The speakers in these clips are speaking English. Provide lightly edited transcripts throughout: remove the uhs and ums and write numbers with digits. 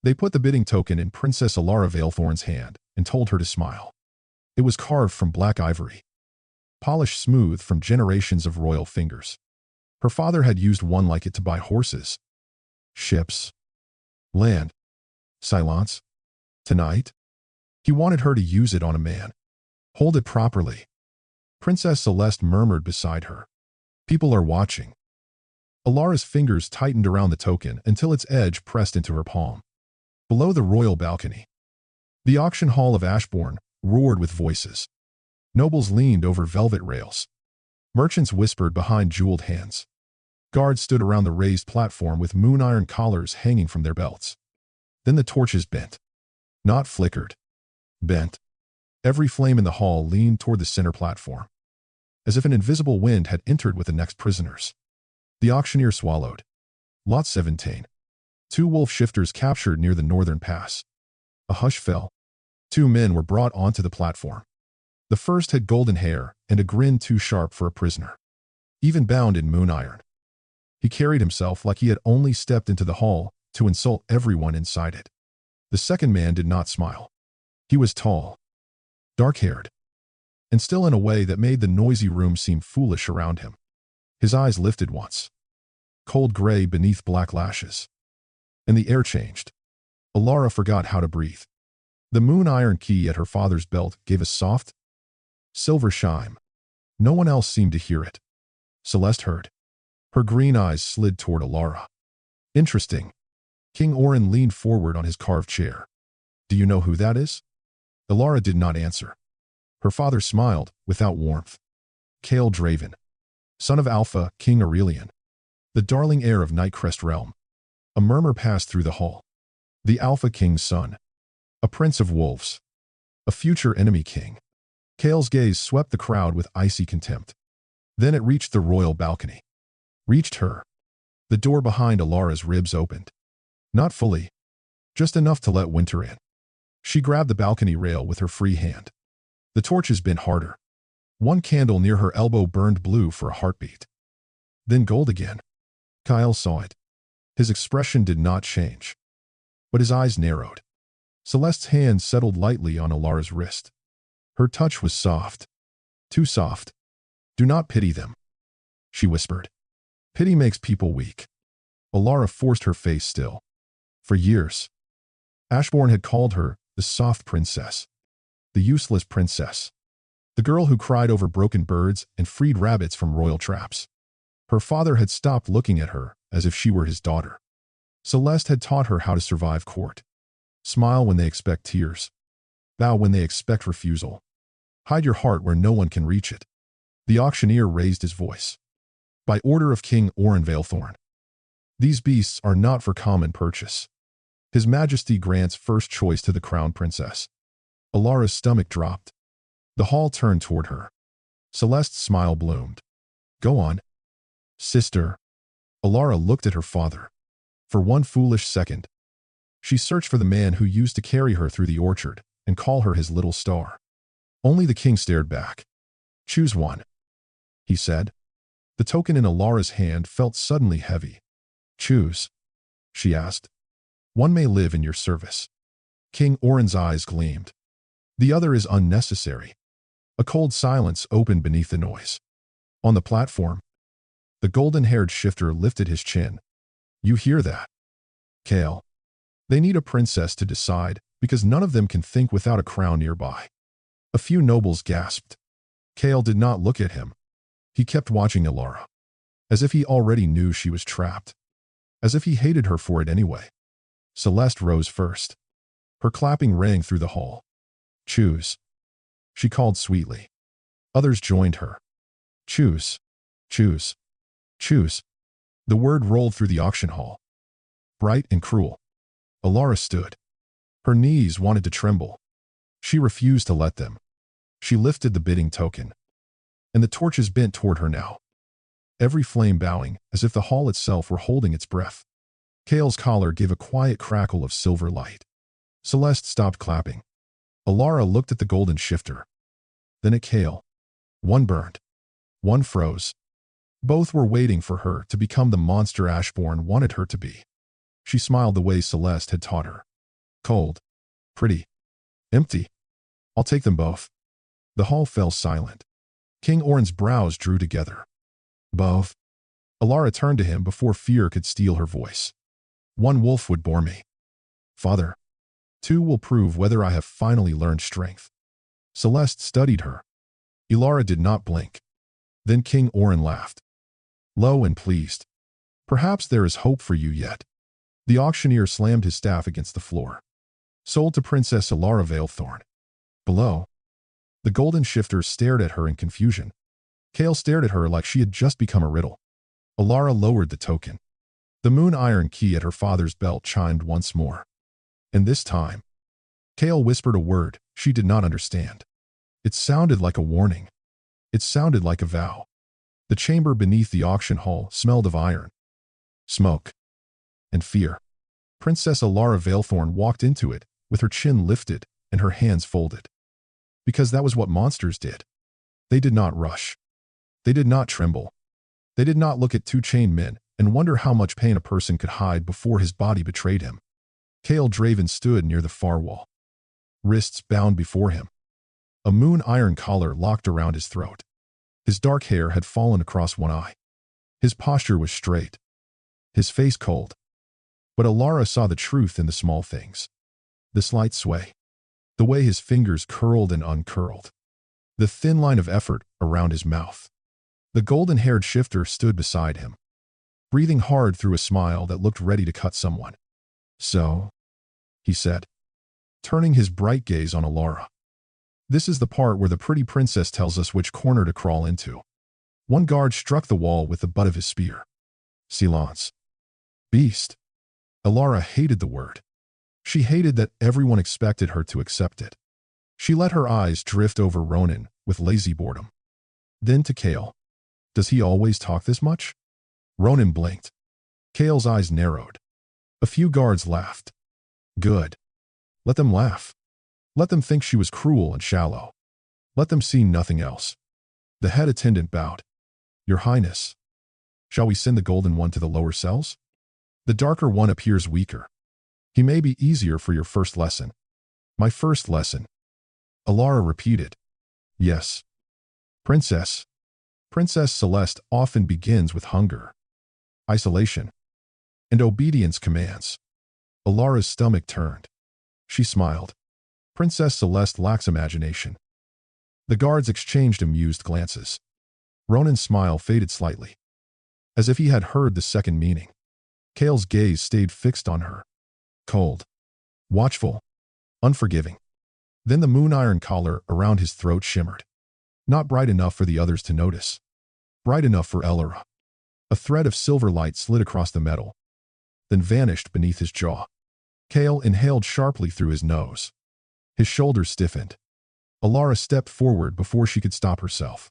They put the bidding token in Princess Elara Vaelthorne's hand and told her to smile. It was carved from black ivory, polished smooth from generations of royal fingers. Her father had used one like it to buy horses, ships, land, silence. Tonight, he wanted her to use it on a man. Hold it properly. Princess Celeste murmured beside her. People are watching. Elara's fingers tightened around the token until its edge pressed into her palm. Below the royal balcony, the auction hall of Ashborne roared with voices. Nobles leaned over velvet rails. Merchants whispered behind jeweled hands. Guards stood around the raised platform with moon iron collars hanging from their belts. Then the torches bent. Not flickered. Bent. Every flame in the hall leaned toward the center platform, as if an invisible wind had entered with the next prisoners. The auctioneer swallowed. Lot 17. 2 wolf shifters captured near the northern pass. A hush fell. 2 men were brought onto the platform. The first had golden hair and a grin too sharp for a prisoner, even bound in moon iron. He carried himself like he had only stepped into the hall to insult everyone inside it. The second man did not smile. He was tall, dark-haired, and still in a way that made the noisy room seem foolish around him. His eyes lifted once, cold gray beneath black lashes, and the air changed. Elara forgot how to breathe. The moon iron key at her father's belt gave a soft, silver chime. No one else seemed to hear it. Celeste heard. Her green eyes slid toward Elara. Interesting. King Orin leaned forward on his carved chair. Do you know who that is? Elara did not answer. Her father smiled, without warmth. Kael Draven, son of Alpha, King Aurelian, the darling heir of Nightcrest Realm. A murmur passed through the hall. The Alpha King's son. A prince of wolves. A future enemy king. Kael's gaze swept the crowd with icy contempt. Then it reached the royal balcony. Reached her. The door behind Elara's ribs opened. Not fully. Just enough to let winter in. She grabbed the balcony rail with her free hand. The torches bent harder. One candle near her elbow burned blue for a heartbeat. Then gold again. Kael saw it. His expression did not change, but his eyes narrowed. Celeste's hand settled lightly on Elara's wrist. Her touch was soft. Too soft. Do not pity them, she whispered. Pity makes people weak. Elara forced her face still. For years, Ashborne had called her the soft princess, the useless princess, the girl who cried over broken birds and freed rabbits from royal traps. Her father had stopped looking at her as if she were his daughter. Celeste had taught her how to survive court. Smile when they expect tears. Bow when they expect refusal. Hide your heart where no one can reach it. The auctioneer raised his voice. By order of King Elara Vaelthorne, these beasts are not for common purchase. His Majesty grants first choice to the crown princess. Elara's stomach dropped. The hall turned toward her. Celeste's smile bloomed. Go on, sister. Elara looked at her father. For one foolish second, she searched for the man who used to carry her through the orchard and call her his little star. Only the king stared back. Choose one, he said. The token in Elara's hand felt suddenly heavy. Choose, she asked. One may live in your service. King Orin's eyes gleamed. The other is unnecessary. A cold silence opened beneath the noise. On the platform, the golden-haired shifter lifted his chin. You hear that, Kael? They need a princess to decide, because none of them can think without a crown nearby. A few nobles gasped. Kael did not look at him. He kept watching Elara, as if he already knew she was trapped, as if he hated her for it anyway. Celeste rose first. Her clapping rang through the hall. Choose, she called sweetly. Others joined her. Choose, choose, choose. The word rolled through the auction hall. Bright and cruel. Elara stood. Her knees wanted to tremble. She refused to let them. She lifted the bidding token, and the torches bent toward her now, every flame bowing as if the hall itself were holding its breath. Kael's collar gave a quiet crackle of silver light. Celeste stopped clapping. Elara looked at the golden shifter, then at Kael. One burned. One froze. Both were waiting for her to become the monster Ashborne wanted her to be. She smiled the way Celeste had taught her. Cold. Pretty. Empty. I'll take them both. The hall fell silent. King Orin's brows drew together. Both. Elara turned to him before fear could steal her voice. One wolf would bore me. Father. 2 will prove whether I have finally learned strength. Celeste studied her. Elara did not blink. Then King Orin laughed. Low and pleased. Perhaps there is hope for you yet. The auctioneer slammed his staff against the floor. Sold to Princess Elara Vaelthorne. Below. The golden shifter stared at her in confusion. Kael stared at her like she had just become a riddle. Elara lowered the token. The moon iron key at her father's belt chimed once more. And this time, Kael whispered a word she did not understand. It sounded like a warning. It sounded like a vow. The chamber beneath the auction hall smelled of iron, smoke, and fear. Princess Elara Vaelthorne walked into it, with her chin lifted and her hands folded. Because that was what monsters did. They did not rush. They did not tremble. They did not look at 2 chained men and wonder how much pain a person could hide before his body betrayed him. Kael Draven stood near the far wall, wrists bound before him. A moon iron collar locked around his throat. His dark hair had fallen across one eye. His posture was straight, his face cold. But Elara saw the truth in the small things. The slight sway, the way his fingers curled and uncurled, the thin line of effort around his mouth. The golden-haired shifter stood beside him, breathing hard through a smile that looked ready to cut someone. So, he said, turning his bright gaze on Elara. This is the part where the pretty princess tells us which corner to crawl into. One guard struck the wall with the butt of his spear. Silence. Beast. Elara hated the word. She hated that everyone expected her to accept it. She let her eyes drift over Ronan with lazy boredom. Then to Kael. Does he always talk this much? Ronan blinked. Kael's eyes narrowed. A few guards laughed. Good. Let them laugh. Let them think she was cruel and shallow. Let them see nothing else. The head attendant bowed. Your Highness. Shall we send the golden one to the lower cells? The darker one appears weaker. He may be easier for your first lesson. My first lesson. Elara repeated. Yes. Princess. Princess Celeste often begins with hunger, isolation, and obedience commands. Elara's stomach turned. She smiled. Princess Celeste lacks imagination. The guards exchanged amused glances. Ronan's smile faded slightly, as if he had heard the second meaning. Kael's gaze stayed fixed on her. Cold, watchful, unforgiving. Then the moon iron collar around his throat shimmered. Not bright enough for the others to notice. Bright enough for Elara. A thread of silver light slid across the metal, then vanished beneath his jaw. Kael inhaled sharply through his nose. His shoulders stiffened. Elara stepped forward before she could stop herself.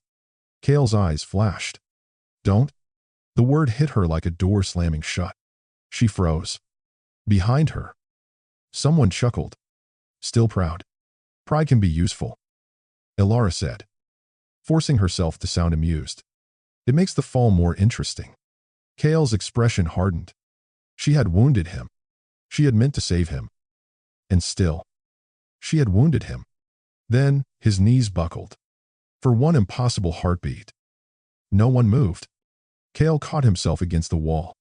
Kael's eyes flashed. Don't. The word hit her like a door slamming shut. She froze. Behind her, someone chuckled. Still proud. Pride can be useful, Elara said, forcing herself to sound amused. It makes the fall more interesting. Kael's expression hardened. She had wounded him. She had meant to save him. And still, she had wounded him. Then, his knees buckled. For one impossible heartbeat. No one moved. Kael caught himself against the wall.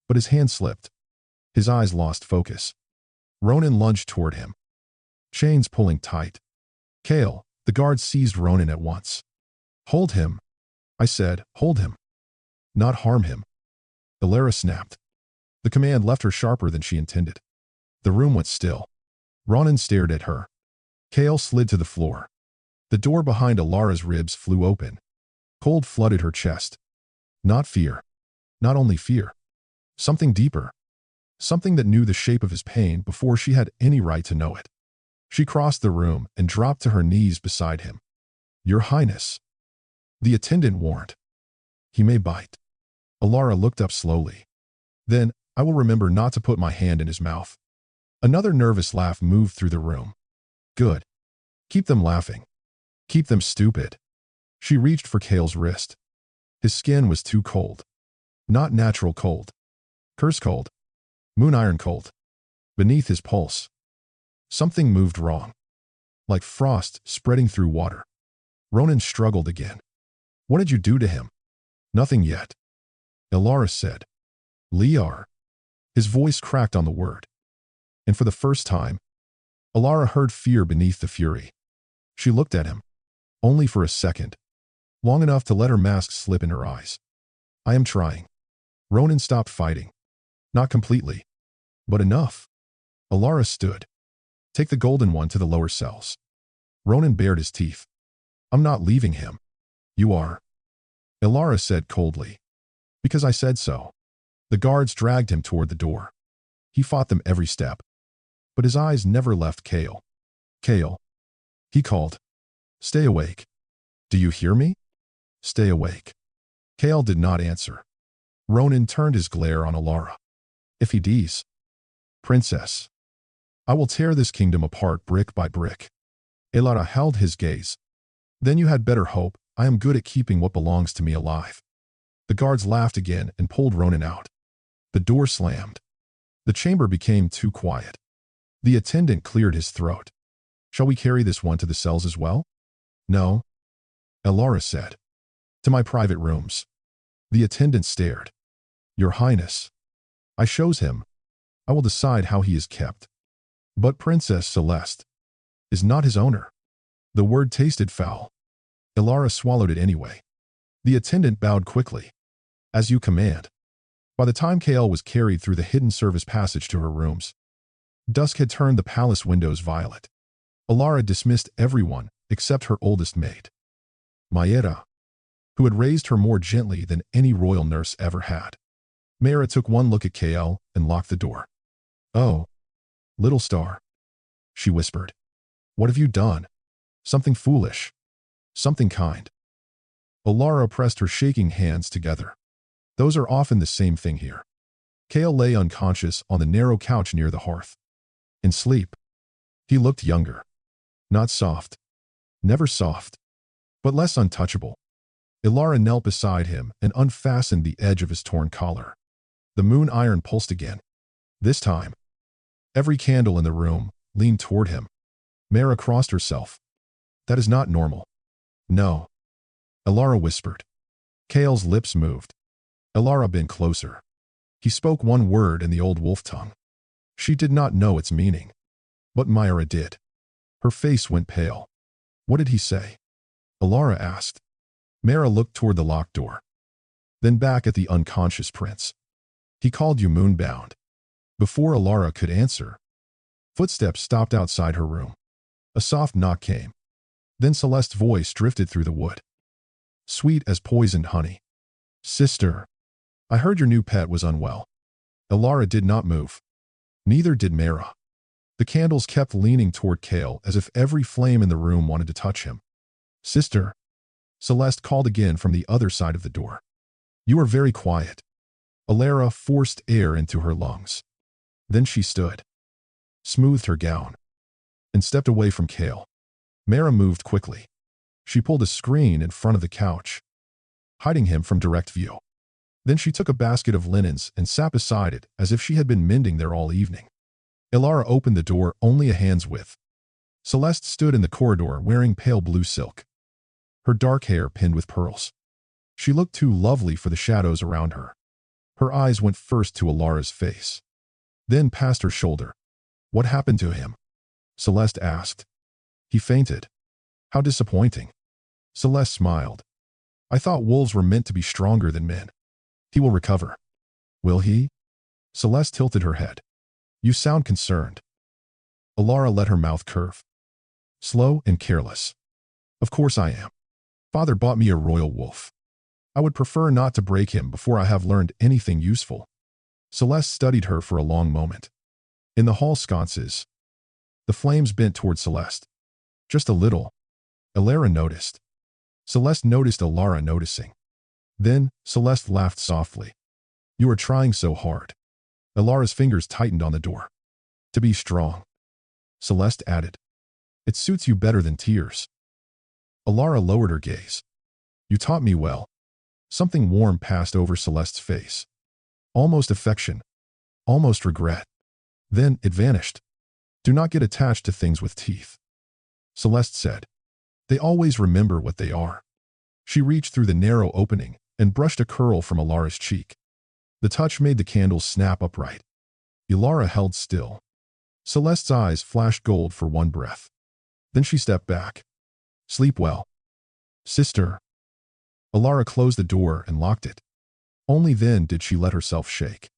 But his hand slipped. His eyes lost focus. Ronan lunged toward him, chains pulling tight. Kael, the guard seized Ronan at once. Hold him. I said, hold him. Not harm him. Elara snapped. The command left her sharper than she intended. The room went still. Ronan stared at her. Kael slid to the floor. The door behind Elara's ribs flew open. Cold flooded her chest. Not fear. Not only fear. Something deeper. Something that knew the shape of his pain before she had any right to know it. She crossed the room and dropped to her knees beside him. Your Highness. The attendant warned. He may bite. Elara looked up slowly. Then, I will remember not to put my hand in his mouth. Another nervous laugh moved through the room. Good. Keep them laughing. Keep them stupid. She reached for Kael's wrist. His skin was too cold. Not natural cold. Curse cold. Moon iron cold. Beneath his pulse, Something moved wrong, like frost spreading through water. Ronan struggled again. What did you do to him? Nothing yet. Elara said. Liar. His voice cracked on the word. And for the first time, Elara heard fear beneath the fury. She looked at him, only for a second, long enough to let her mask slip in her eyes. I am trying. Ronan stopped fighting. Not completely, but enough. Elara stood. Take the golden one to the lower cells. Ronan bared his teeth. I'm not leaving him. You are. Elara said coldly. Because I said so. The guards dragged him toward the door. He fought them every step. But his eyes never left Kael. Kael. He called. Stay awake. Do you hear me? Stay awake. Kael did not answer. Ronan turned his glare on Elara. If he does, Princess, I will tear this kingdom apart brick by brick. Elara held his gaze. Then you had better hope I am good at keeping what belongs to me alive. The guards laughed again and pulled Ronan out. The door slammed. The chamber became too quiet. The attendant cleared his throat. Shall we carry this one to the cells as well? No. Elara said. To my private rooms. The attendant stared. Your Highness. I shows him. I will decide how he is kept. But Princess Celeste is not his owner. The word tasted foul. Elara swallowed it anyway. The attendant bowed quickly. As you command. By the time Kael was carried through the hidden service passage to her rooms, dusk had turned the palace windows violet. Elara dismissed everyone except her oldest maid, Mayra, who had raised her more gently than any royal nurse ever had. Mayra took one look at Kael and locked the door. Oh, little star, she whispered. What have you done? Something foolish. Something kind. Elara pressed her shaking hands together. Those are often the same thing here. Kael lay unconscious on the narrow couch near the hearth. In sleep. He looked younger. Not soft. Never soft. But less untouchable. Elara knelt beside him and unfastened the edge of his torn collar. The moon iron pulsed again. This time, every candle in the room leaned toward him. Mayra crossed herself. That is not normal. No. Elara whispered. Kael's lips moved. Elara bent closer. He spoke one word in the old wolf tongue. She did not know its meaning. But Mayra did. Her face went pale. What did he say? Elara asked. Mayra looked toward the locked door. Then back at the unconscious prince. He called you moonbound. Before Elara could answer, footsteps stopped outside her room. A soft knock came. Then Celeste's voice drifted through the wood. Sweet as poisoned honey. Sister, I heard your new pet was unwell. Elara did not move. Neither did Mayra. The candles kept leaning toward Kael as if every flame in the room wanted to touch him. Sister, Celeste called again from the other side of the door. You are very quiet. Elara forced air into her lungs. Then she stood, smoothed her gown, and stepped away from Kael. Mayra moved quickly. She pulled a screen in front of the couch, hiding him from direct view. Then she took a basket of linens and sat beside it as if she had been mending there all evening. Elara opened the door only a hand's width. Celeste stood in the corridor wearing pale blue silk, her dark hair pinned with pearls. She looked too lovely for the shadows around her. Her eyes went first to Elara's face, then past her shoulder. What happened to him? Celeste asked. He fainted. How disappointing. Celeste smiled. I thought wolves were meant to be stronger than men. He will recover. Will he? Celeste tilted her head. You sound concerned. Elara let her mouth curve. Slow and careless. Of course I am. Father bought me a royal wolf. I would prefer not to break him before I have learned anything useful. Celeste studied her for a long moment. In the hall sconces, the flames bent toward Celeste. Just a little. Elara noticed. Celeste noticed Elara noticing. Then, Celeste laughed softly. You are trying so hard. Elara's fingers tightened on the door. To be strong. Celeste added. It suits you better than tears. Elara lowered her gaze. You taught me well. Something warm passed over Celeste's face. Almost affection. Almost regret. Then it vanished. Do not get attached to things with teeth. Celeste said. They always remember what they are. She reached through the narrow opening and brushed a curl from Elara's cheek. The touch made the candles snap upright. Elara held still. Celeste's eyes flashed gold for one breath. Then she stepped back. Sleep well. Sister. Elara closed the door and locked it. Only then did she let herself shake.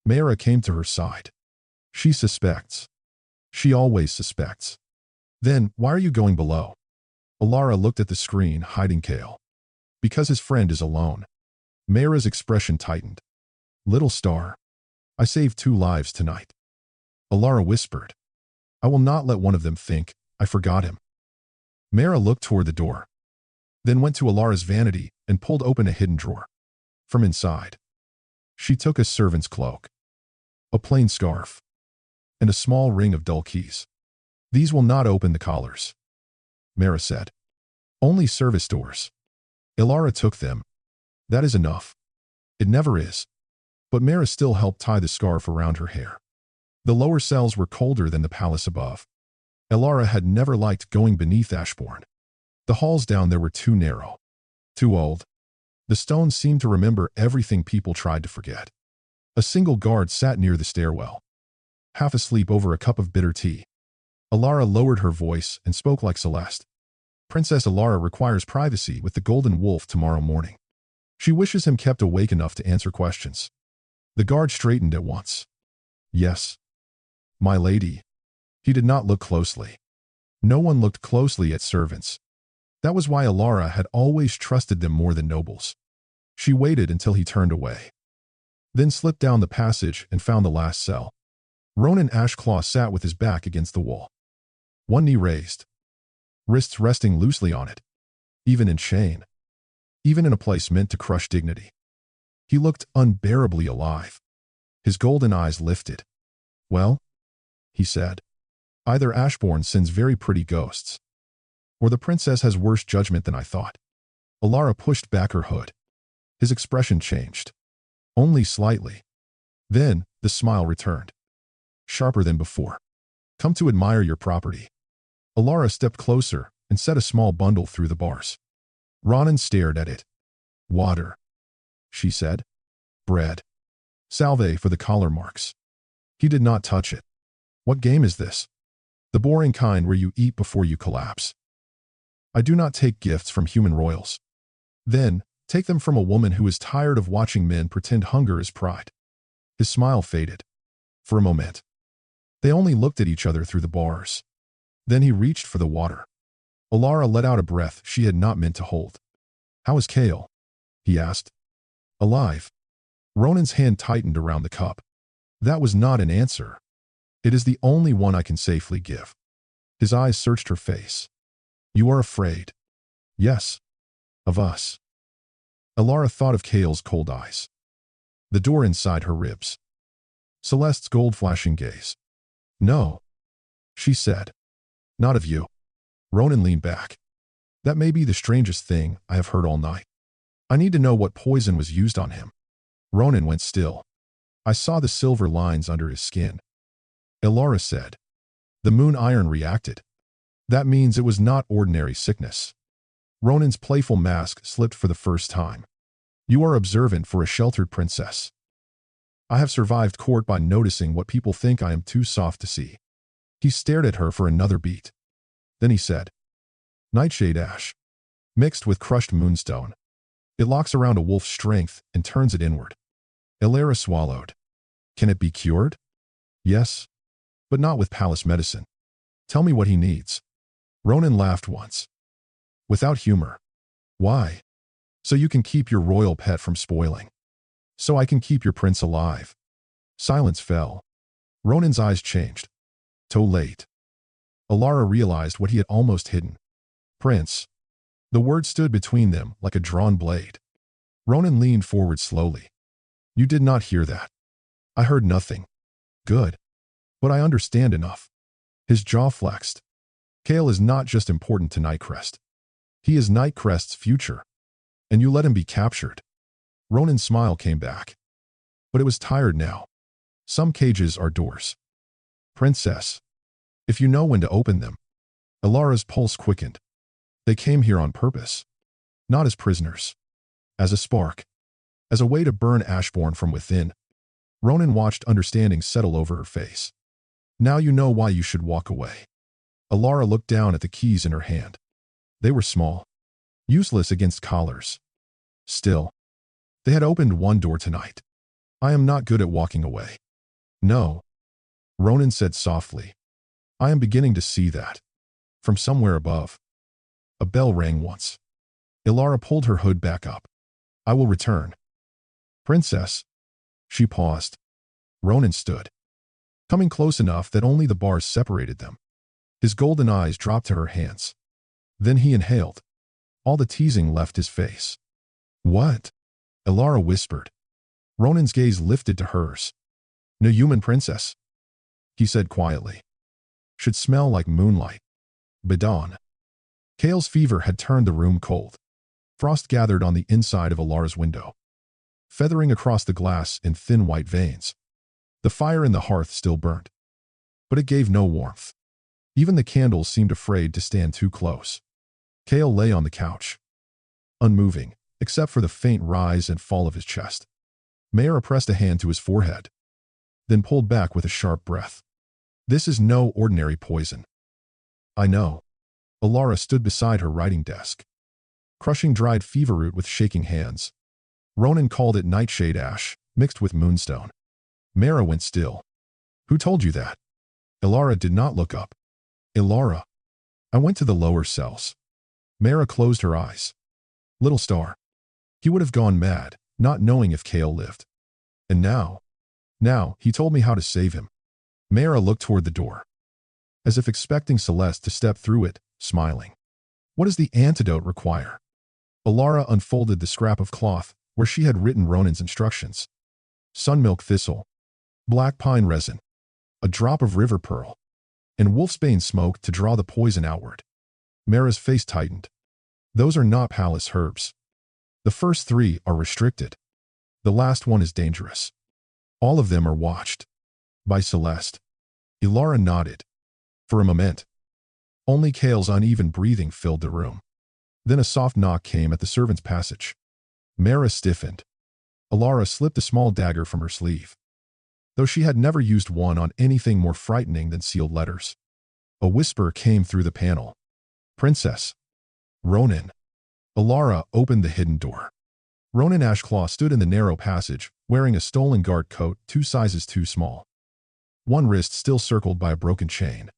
Mayra came to her side. She suspects. She always suspects. Then, why are you going below? Elara looked at the screen, hiding Kael. Because his friend is alone. Mayra's expression tightened. Little star. I saved 2 lives tonight. Elara whispered. I will not let one of them think I forgot him. Mayra looked toward the door. Then went to Elara's vanity and pulled open a hidden drawer. From inside, she took a servant's cloak, a plain scarf, and a small ring of dull keys. These will not open the collars, Mayra said. Only service doors. Elara took them. That is enough. It never is. But Mayra still helped tie the scarf around her hair. The lower cells were colder than the palace above. Elara had never liked going beneath Ashborne. The halls down there were too narrow, too old. The stones seemed to remember everything people tried to forget. A single guard sat near the stairwell, half asleep over a cup of bitter tea. Elara lowered her voice and spoke like Celeste. Princess Elara requires privacy with the Golden Wolf tomorrow morning. She wishes him kept awake enough to answer questions. The guard straightened at once. Yes, my lady. He did not look closely. No one looked closely at servants. That was why Elara had always trusted them more than nobles. She waited until he turned away. Then slipped down the passage and found the last cell. Ronan Ashclaw sat with his back against the wall. One knee raised, wrists resting loosely on it, even in chain, even in a place meant to crush dignity. He looked unbearably alive. His golden eyes lifted. Well, he said, either Ashborne sends very pretty ghosts, or the princess has worse judgment than I thought. Elara pushed back her hood. His expression changed. Only slightly. Then, the smile returned. Sharper than before. Come to admire your property. Elara stepped closer and set a small bundle through the bars. Ronan stared at it. Water, she said. Bread. Salve for the collar marks. He did not touch it. What game is this? The boring kind where you eat before you collapse. I do not take gifts from human royals. Then, take them from a woman who is tired of watching men pretend hunger is pride. His smile faded. For a moment. They only looked at each other through the bars. Then he reached for the water. Elara let out a breath she had not meant to hold. How is Kael? He asked. Alive. Ronan's hand tightened around the cup. That was not an answer. It is the only one I can safely give. His eyes searched her face. You are afraid. Yes. Of us. Elara thought of Kael's cold eyes. The door inside her ribs. Celeste's gold-flashing gaze. No, she said. Not of you. Ronan leaned back. That may be the strangest thing I have heard all night. I need to know what poison was used on him. Ronan went still. I saw the silver lines under his skin. Elara said. The moon iron reacted. That means it was not ordinary sickness. Ronan's playful mask slipped for the first time. You are observant for a sheltered princess. I have survived court by noticing what people think I am too soft to see. He stared at her for another beat. Then he said, Nightshade ash, mixed with crushed moonstone. It locks around a wolf's strength and turns it inward. Elara swallowed. Can it be cured? Yes, but not with palace medicine. Tell me what he needs. Ronan laughed once. Without humor. Why? So you can keep your royal pet from spoiling. So I can keep your prince alive. Silence fell. Ronan's eyes changed. Too late. Elara realized what he had almost hidden. Prince. The word stood between them like a drawn blade. Ronan leaned forward slowly. You did not hear that. I heard nothing. Good. But I understand enough. His jaw flexed. Kael is not just important to Nightcrest. He is Nightcrest's future. And you let him be captured. Ronan's smile came back. But it was tired now. Some cages are doors. Princess. If you know when to open them. Elara's pulse quickened. They came here on purpose. Not as prisoners. As a spark. As a way to burn Ashborne from within. Ronan watched understanding settle over her face. Now you know why you should walk away. Elara looked down at the keys in her hand. They were small. Useless against collars. Still. They had opened one door tonight. I am not good at walking away. No. Ronan said softly. I am beginning to see that. From somewhere above. A bell rang once. Elara pulled her hood back up. I will return. Princess. She paused. Ronan stood. Coming close enough that only the bars separated them. His golden eyes dropped to her hands. Then he inhaled. All the teasing left his face. What? Elara whispered. Ronan's gaze lifted to hers. No human princess. He said quietly. Should smell like moonlight. Badon. Kael's fever had turned the room cold. Frost gathered on the inside of Elara's window, feathering across the glass in thin white veins. The fire in the hearth still burnt, but it gave no warmth. Even the candles seemed afraid to stand too close. Kael lay on the couch, unmoving, except for the faint rise and fall of his chest. Mayra pressed a hand to his forehead, then pulled back with a sharp breath. This is no ordinary poison. I know. Elara stood beside her writing desk, crushing dried fever root with shaking hands. Ronan called it nightshade ash, mixed with moonstone. Mayra went still. Who told you that? Elara did not look up. Elara. I went to the lower cells. Mayra closed her eyes. Little star. He would have gone mad, not knowing if Kael lived. And now, he told me how to save him. Mayra looked toward the door, as if expecting Celeste to step through it, smiling. What does the antidote require? Elara unfolded the scrap of cloth where she had written Ronan's instructions. Sunmilk thistle, black pine resin, a drop of river pearl, and wolfsbane smoke to draw the poison outward. Mayra's face tightened. Those are not palace herbs. The first three are restricted. The last one is dangerous. All of them are watched. By Celeste. Elara nodded. For a moment. Only Kael's uneven breathing filled the room. Then a soft knock came at the servant's passage. Mayra stiffened. Elara slipped a small dagger from her sleeve, though she had never used one on anything more frightening than sealed letters. A whisper came through the panel. Princess. Ronan. Elara opened the hidden door. Ronan Ashclaw stood in the narrow passage, wearing a stolen guard coat 2 sizes too small. One wrist still circled by a broken chain,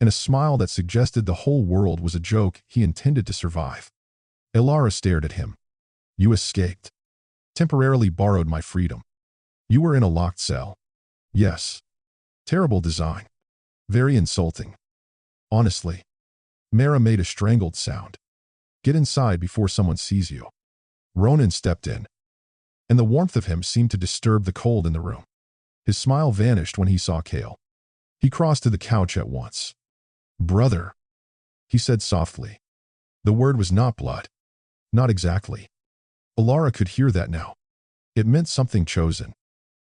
and a smile that suggested the whole world was a joke he intended to survive. Elara stared at him. You escaped. Temporarily borrowed my freedom. You were in a locked cell. Yes. Terrible design. Very insulting. Honestly. Mayra made a strangled sound. Get inside before someone sees you. Ronan stepped in, and the warmth of him seemed to disturb the cold in the room. His smile vanished when he saw Kael. He crossed to the couch at once. Brother, he said softly. The word was not blood. Not exactly. Elara could hear that now. It meant something chosen.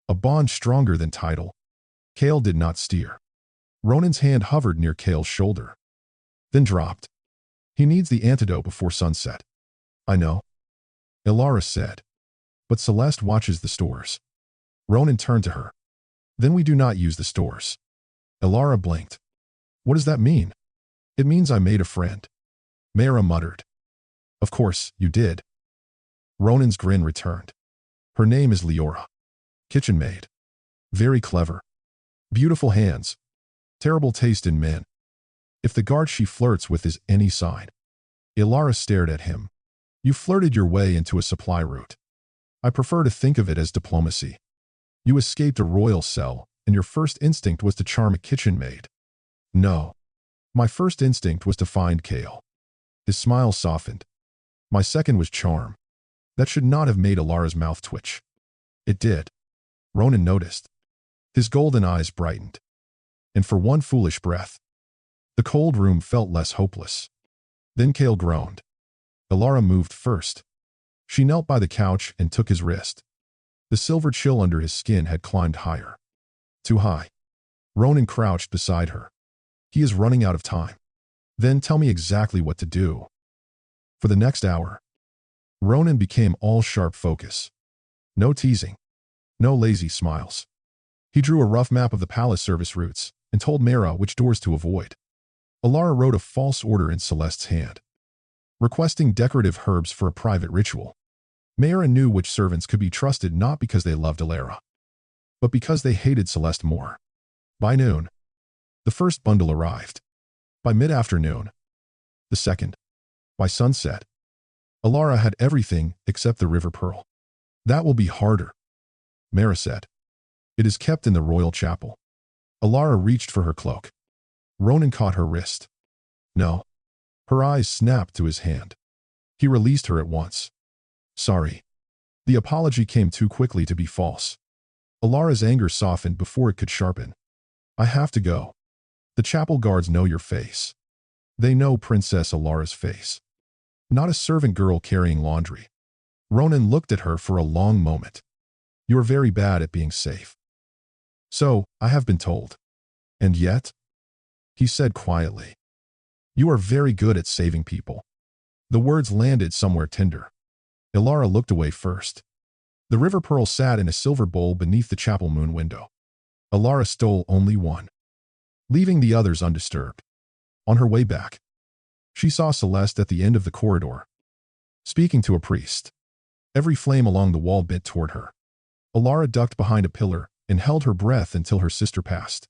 A bond stronger than title. Kael did not steer. Ronan's hand hovered near Kael's shoulder, then dropped. He needs the antidote before sunset. I know. Elara said. But Celeste watches the stores. Ronan turned to her. Then we do not use the stores. Elara blinked. What does that mean? It means I made a friend. Mayra muttered. Of course, you did. Ronan's grin returned. Her name is Leora. Kitchen maid. Very clever. Beautiful hands. Terrible taste in men. If the guard she flirts with is any sign. Elara stared at him. You flirted your way into a supply route. I prefer to think of it as diplomacy. You escaped a royal cell, and your first instinct was to charm a kitchen maid. No. My first instinct was to find Kael. His smile softened. My second was charm. That should not have made Elara's mouth twitch. It did. Ronan noticed. His golden eyes brightened. And for one foolish breath, the cold room felt less hopeless. Then Kael groaned. Elara moved first. She knelt by the couch and took his wrist. The silver chill under his skin had climbed higher. Too high. Ronan crouched beside her. He is running out of time. Then tell me exactly what to do. For the next hour, Ronan became all sharp focus. No teasing. No lazy smiles. He drew a rough map of the palace service routes and told Mara which doors to avoid. Elara wrote a false order in Celeste's hand, requesting decorative herbs for a private ritual. Mara knew which servants could be trusted not because they loved Elara, but because they hated Celeste more. By noon, the first bundle arrived. By mid-afternoon, the second. By sunset, Elara had everything except the river pearl. That will be harder, Mara said. It is kept in the royal chapel. Elara reached for her cloak. Ronan caught her wrist. No. Her eyes snapped to his hand. He released her at once. Sorry. The apology came too quickly to be false. Elara's anger softened before it could sharpen. I have to go. The chapel guards know your face. They know Princess Elara's face. Not a servant girl carrying laundry. Ronan looked at her for a long moment. You're very bad at being safe. So, I have been told. And yet? He said quietly. You are very good at saving people. The words landed somewhere tender. Elara looked away first. The river pearl sat in a silver bowl beneath the chapel moon window. Elara stole only one, leaving the others undisturbed. On her way back, she saw Celeste at the end of the corridor, speaking to a priest. Every flame along the wall bent toward her. Elara ducked behind a pillar and held her breath until her sister passed.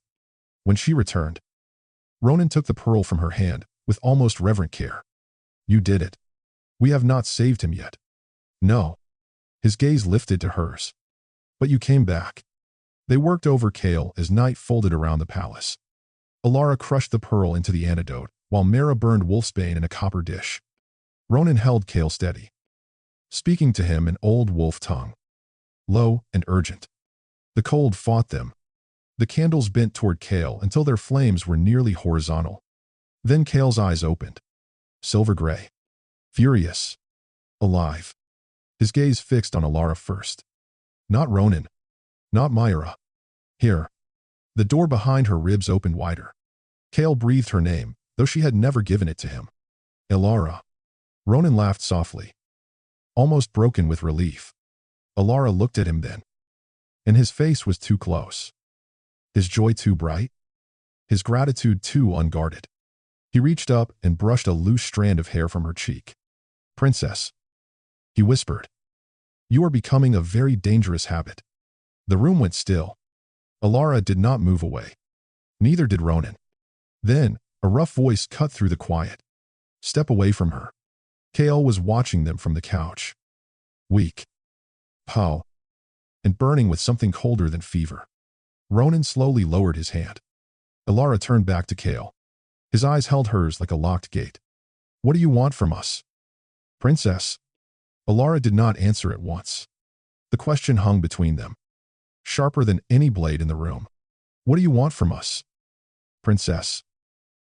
When she returned, Ronan took the pearl from her hand with almost reverent care. You did it. We have not saved him yet. No. His gaze lifted to hers. But you came back. They worked over Kael as night folded around the palace. Elara crushed the pearl into the antidote, while Mara burned wolfsbane in a copper dish. Ronan held Kael steady, speaking to him in old wolf tongue. Low and urgent. The cold fought them. The candles bent toward Kael until their flames were nearly horizontal. Then Kael's eyes opened. Silver gray. Furious. Alive. His gaze fixed on Elara first. Not Ronan. Not Myra. Here. The door behind her ribs opened wider. Kael breathed her name, though she had never given it to him. Elara. Ronan laughed softly, almost broken with relief. Elara looked at him then, and his face was too close. His joy too bright. His gratitude too unguarded. He reached up and brushed a loose strand of hair from her cheek. Princess, he whispered. You are becoming a very dangerous habit. The room went still. Elara did not move away. Neither did Ronan. Then, a rough voice cut through the quiet. Step away from her. Kael was watching them from the couch. Weak. Pow. And burning with something colder than fever. Ronan slowly lowered his hand. Elara turned back to Kael. His eyes held hers like a locked gate. What do you want from us? Princess. Elara did not answer at once. The question hung between them, sharper than any blade in the room. What do you want from us? Princess.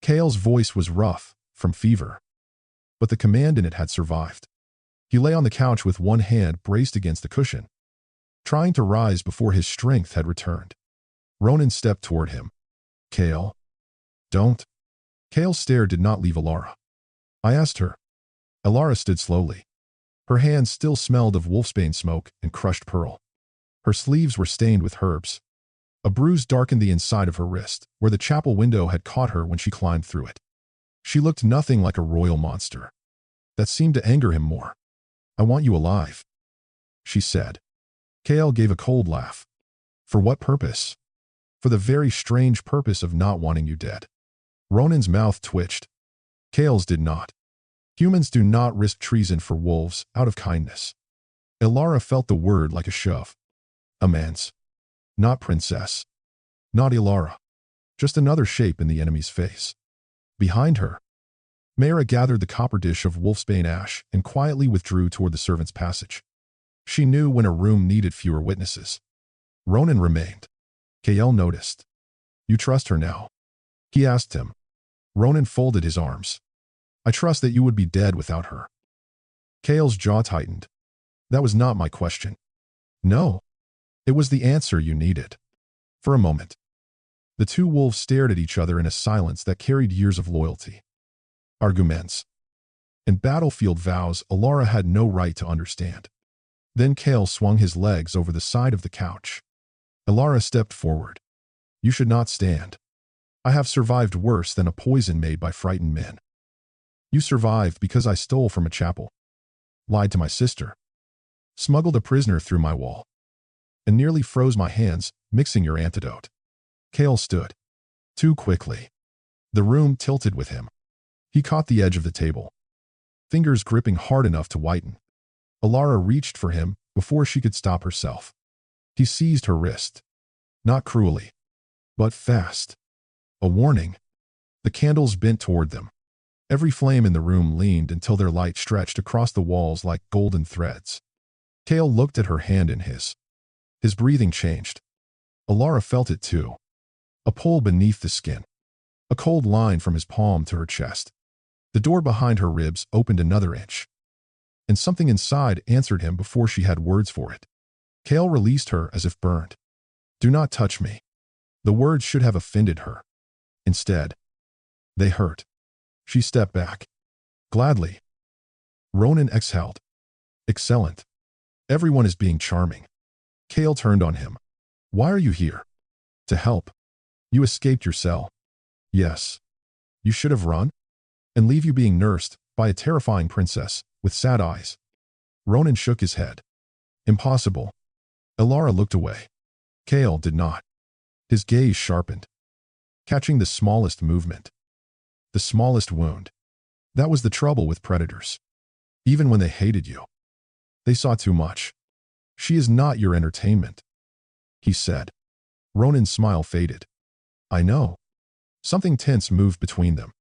Kael's voice was rough, from fever. But the command in it had survived. He lay on the couch with one hand braced against the cushion, trying to rise before his strength had returned. Ronan stepped toward him. Kael. Don't. Kael's stare did not leave Elara. I asked her. Elara stood slowly. Her hands still smelled of wolfsbane smoke and crushed pearl. Her sleeves were stained with herbs. A bruise darkened the inside of her wrist, where the chapel window had caught her when she climbed through it. She looked nothing like a royal monster. That seemed to anger him more. I want you alive, she said. Kael gave a cold laugh. For what purpose? For the very strange purpose of not wanting you dead. Ronan's mouth twitched. Kael's did not. Humans do not risk treason for wolves out of kindness. Elara felt the word like a shove. A man's. Not princess. Not Elara. Just another shape in the enemy's face. Behind her, Mara gathered the copper dish of wolfsbane ash and quietly withdrew toward the servants' passage. She knew when a room needed fewer witnesses. Ronan remained. Kael noticed. You trust her now? He asked him. Ronan folded his arms. I trust that you would be dead without her. Kael's jaw tightened. That was not my question. No. It was the answer you needed. For a moment, The two wolves stared at each other in a silence that carried years of loyalty. Arguments and battlefield vows Elara had no right to understand. Then Kael swung his legs over the side of the couch. Elara stepped forward. You should not stand. I have survived worse than a poison made by frightened men. You survived because I stole from a chapel, lied to my sister, smuggled a prisoner through my wall, and nearly froze my hands mixing your antidote. Kael stood. Too quickly. The room tilted with him. He caught the edge of the table, fingers gripping hard enough to whiten. Elara reached for him before she could stop herself. He seized her wrist. Not cruelly, but fast. A warning. The candles bent toward them. Every flame in the room leaned until their light stretched across the walls like golden threads. Kael looked at her hand in his. His breathing changed. Elara felt it too. A pull beneath the skin. A cold line from his palm to her chest. The door behind her ribs opened another inch. And something inside answered him before she had words for it. Kael released her as if burned. Do not touch me. The words should have offended her. Instead, they hurt. She stepped back. Gladly. Ronan exhaled. Excellent. Everyone is being charming. Kael turned on him. Why are you here? To help. You escaped your cell. Yes. You should have run? And leave you being nursed by a terrifying princess with sad eyes. Ronan shook his head. Impossible. Elara looked away. Kael did not. His gaze sharpened, catching the smallest movement, the smallest wound. That was the trouble with predators. Even when they hated you, they saw too much. She is not your entertainment, he said. Ronan's smile faded. I know. Something tense moved between them.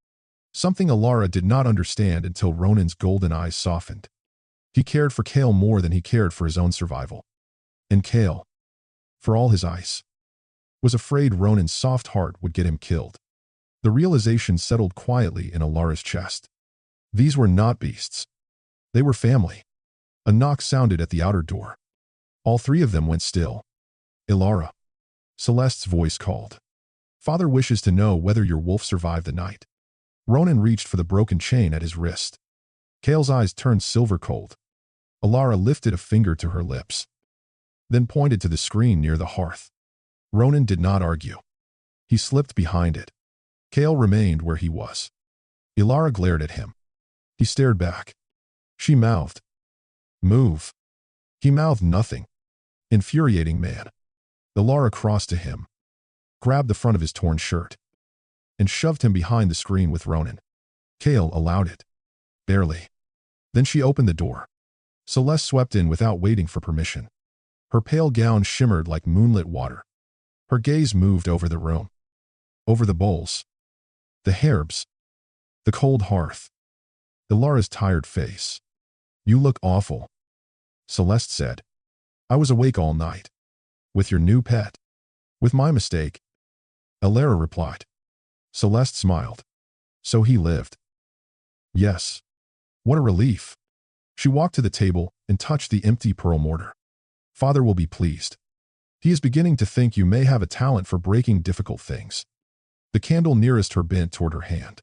Something Elara did not understand until Ronan's golden eyes softened. He cared for Kael more than he cared for his own survival. And Kael, for all his ice, was afraid Ronan's soft heart would get him killed. The realization settled quietly in Elara's chest. These were not beasts. They were family. A knock sounded at the outer door. All three of them went still. Elara. Celeste's voice called. Father wishes to know whether your wolf survived the night. Ronan reached for the broken chain at his wrist. Kael's eyes turned silver cold. Elara lifted a finger to her lips, then pointed to the screen near the hearth. Ronan did not argue. He slipped behind it. Kael remained where he was. Elara glared at him. He stared back. She mouthed, "Move." He mouthed nothing. Infuriating man. Elara crossed to him, grabbed the front of his torn shirt, and shoved him behind the screen with Ronan. Kael allowed it. Barely. Then she opened the door. Celeste swept in without waiting for permission. Her pale gown shimmered like moonlit water. Her gaze moved over the room. Over the bowls. The herbs. The cold hearth. Elara's tired face. You look awful, Celeste said. I was awake all night. With your new pet. With my mistake. Elara replied. Celeste smiled. So he lived. Yes. What a relief. She walked to the table and touched the empty pearl mortar. Father will be pleased. He is beginning to think you may have a talent for breaking difficult things. The candle nearest her bent toward her hand.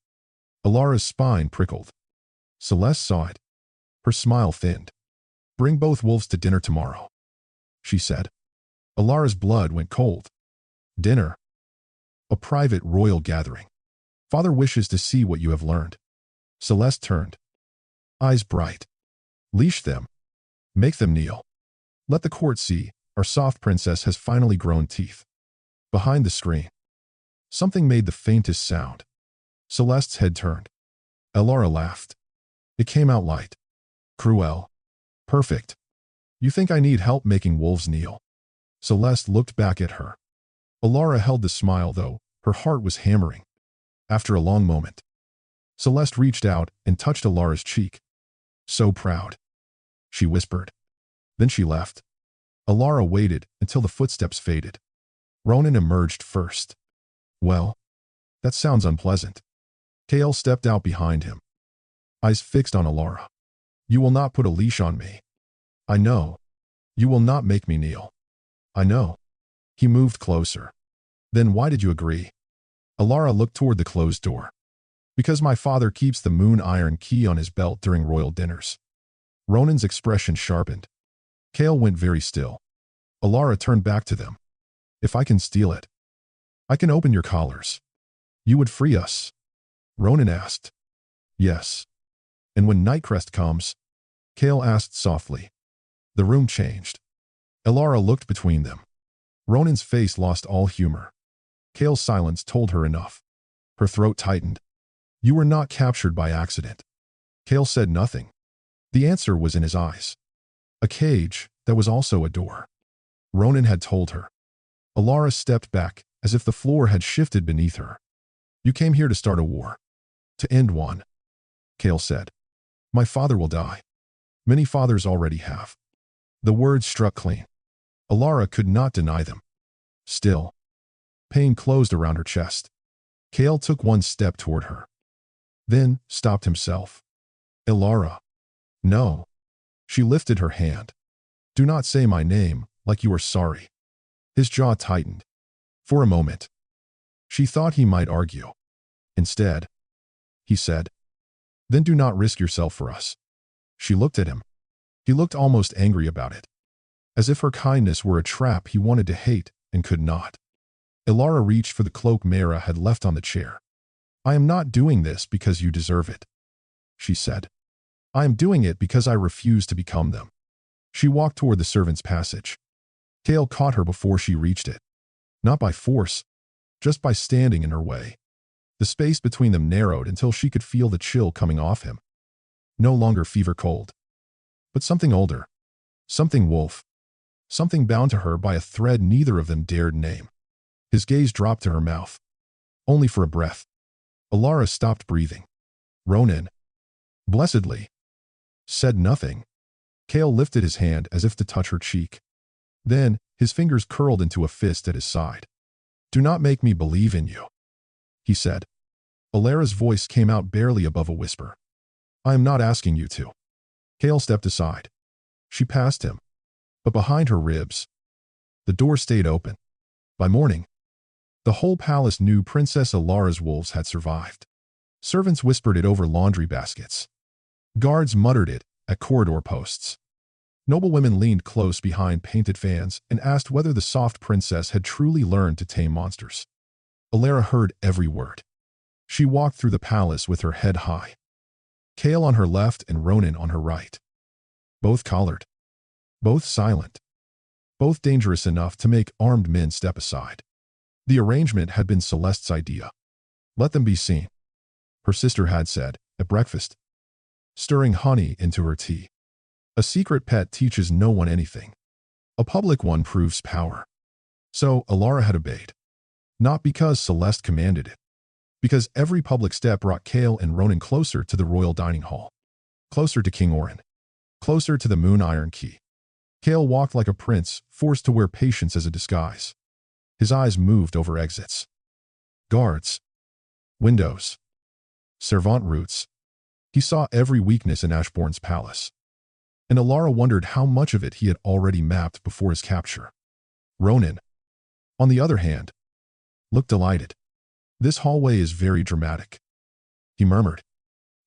Elara's spine prickled. Celeste saw it. Her smile thinned. Bring both wolves to dinner tomorrow, she said. Elara's blood went cold. Dinner. A private royal gathering. Father wishes to see what you have learned. Celeste turned. Eyes bright. Leash them. Make them kneel. Let the court see our soft princess has finally grown teeth. Behind the screen. Something made the faintest sound. Celeste's head turned. Elara laughed. It came out light. Cruel. Perfect. You think I need help making wolves kneel? Celeste looked back at her. Elara held the smile, though her heart was hammering. After a long moment, Celeste reached out and touched Elara's cheek. So proud, she whispered. Then she left. Elara waited until the footsteps faded. Ronan emerged first. Well, that sounds unpleasant. Kael stepped out behind him, eyes fixed on Elara. You will not put a leash on me. I know. You will not make me kneel. I know. He moved closer. Then why did you agree? Elara looked toward the closed door. Because my father keeps the moon iron key on his belt during royal dinners. Ronan's expression sharpened. Kael went very still. Elara turned back to them. If I can steal it, I can open your collars. You would free us? Ronan asked. Yes. And when Nightcrest comes? Kael asked softly. The room changed. Elara looked between them. Ronan's face lost all humor. Kael's silence told her enough. Her throat tightened. You were not captured by accident. Kael said nothing. The answer was in his eyes. A cage that was also a door. Ronan had told her. Elara stepped back as if the floor had shifted beneath her. You came here to start a war. To end one. Kael said. My father will die. Many fathers already have. The words struck clean. Elara could not deny them. Still, pain closed around her chest. Kael took one step toward her. Then stopped himself. Elara. No. She lifted her hand. Do not say my name like you are sorry. His jaw tightened. For a moment, she thought he might argue. Instead, he said, then do not risk yourself for us. She looked at him. He looked almost angry about it. As if her kindness were a trap he wanted to hate and could not. Elara reached for the cloak Mara had left on the chair. I am not doing this because you deserve it, she said. I am doing it because I refuse to become them. She walked toward the servants' passage. Kael caught her before she reached it. Not by force, just by standing in her way. The space between them narrowed until she could feel the chill coming off him. No longer fever cold, but something older. Something wolf. Something bound to her by a thread neither of them dared name. His gaze dropped to her mouth. Only for a breath. Elara stopped breathing. Ronan, blessedly, said nothing. Kael lifted his hand as if to touch her cheek. Then, his fingers curled into a fist at his side. Do not make me believe in you, he said. Elara's voice came out barely above a whisper. I am not asking you to. Kael stepped aside. She passed him. But behind her ribs, the door stayed open. By morning, the whole palace knew Princess Elara's wolves had survived. Servants whispered it over laundry baskets. Guards muttered it at corridor posts. Noblewomen leaned close behind painted fans and asked whether the soft princess had truly learned to tame monsters. Elara heard every word. She walked through the palace with her head high. Kael on her left and Ronan on her right. Both collared. Both silent. Both dangerous enough to make armed men step aside. The arrangement had been Celeste's idea. Let them be seen, her sister had said at breakfast, stirring honey into her tea. A secret pet teaches no one anything. A public one proves power. So Elara had obeyed. Not because Celeste commanded it. Because every public step brought Kael and Ronan closer to the royal dining hall. Closer to King Orin. Closer to the moon iron key. Kael walked like a prince, forced to wear patience as a disguise. His eyes moved over exits. Guards. Windows. Servant routes. He saw every weakness in Ashborne's palace. And Elara wondered how much of it he had already mapped before his capture. Ronan, on the other hand, looked delighted. This hallway is very dramatic, he murmured.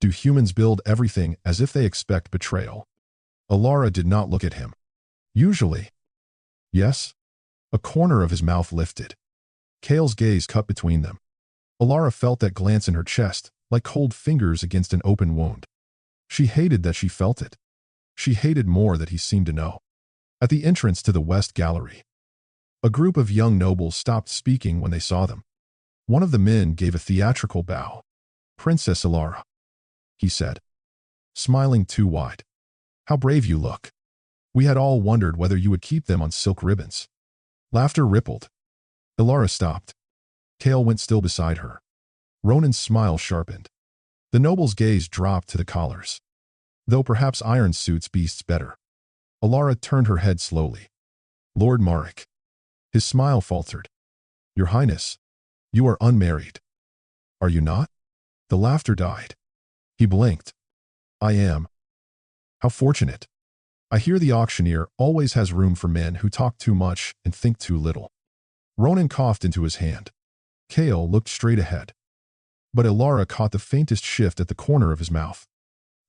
Do humans build everything as if they expect betrayal? Elara did not look at him. Usually. Yes? A corner of his mouth lifted. Kael's gaze cut between them. Elara felt that glance in her chest, like cold fingers against an open wound. She hated that she felt it. She hated more that he seemed to know. At the entrance to the West Gallery, a group of young nobles stopped speaking when they saw them. One of the men gave a theatrical bow. Princess Elara, he said, smiling too wide. How brave you look. We had all wondered whether you would keep them on silk ribbons. Laughter rippled. Elara stopped. Kael went still beside her. Ronan's smile sharpened. The noble's gaze dropped to the collars. Though perhaps iron suits beasts better. Elara turned her head slowly. Lord Marek. His smile faltered. Your Highness, you are unmarried. Are you not? The laughter died. He blinked. I am. How fortunate. I hear the auctioneer always has room for men who talk too much and think too little. Ronan coughed into his hand. Kael looked straight ahead. But Elara caught the faintest shift at the corner of his mouth.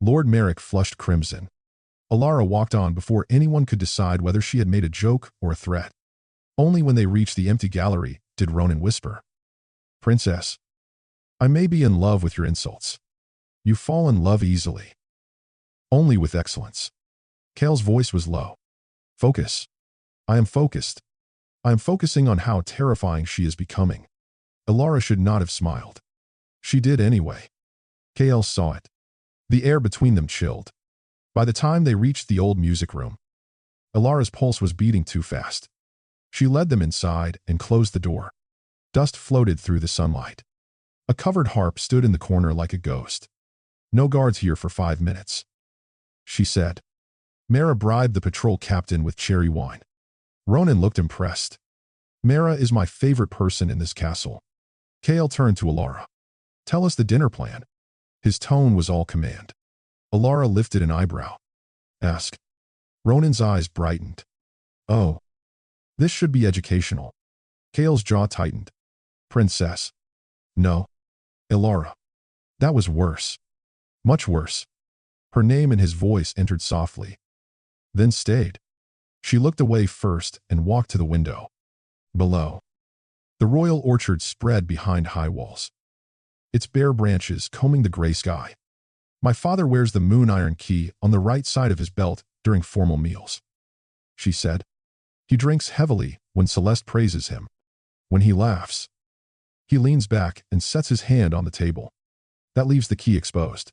Lord Merrick flushed crimson. Elara walked on before anyone could decide whether she had made a joke or a threat. Only when they reached the empty gallery did Ronan whisper, "Princess, I may be in love with your insults. You fall in love easily. Only with excellence." Kael's voice was low. "Focus. I am focused. I am focusing on how terrifying she is becoming." Elara should not have smiled. She did anyway. Kael saw it. The air between them chilled. By the time they reached the old music room, Elara's pulse was beating too fast. She led them inside and closed the door. Dust floated through the sunlight. A covered harp stood in the corner like a ghost. "No guards here for 5 minutes," she said. Mara bribed the patrol captain with cherry wine. Ronan looked impressed. "Mara is my favorite person in this castle." Kael turned to Elara. "Tell us the dinner plan." His tone was all command. Elara lifted an eyebrow. "Ask." Ronan's eyes brightened. "Oh. This should be educational." Kael's jaw tightened. "Princess." "No." "Elara." That was worse. Much worse. Her name and his voice entered softly. Then stayed. She looked away first and walked to the window. Below, the royal orchard spread behind high walls, its bare branches combing the gray sky. "My father wears the moon iron key on the right side of his belt during formal meals," she said. "He drinks heavily when Celeste praises him. When he laughs, he leans back and sets his hand on the table. That leaves the key exposed."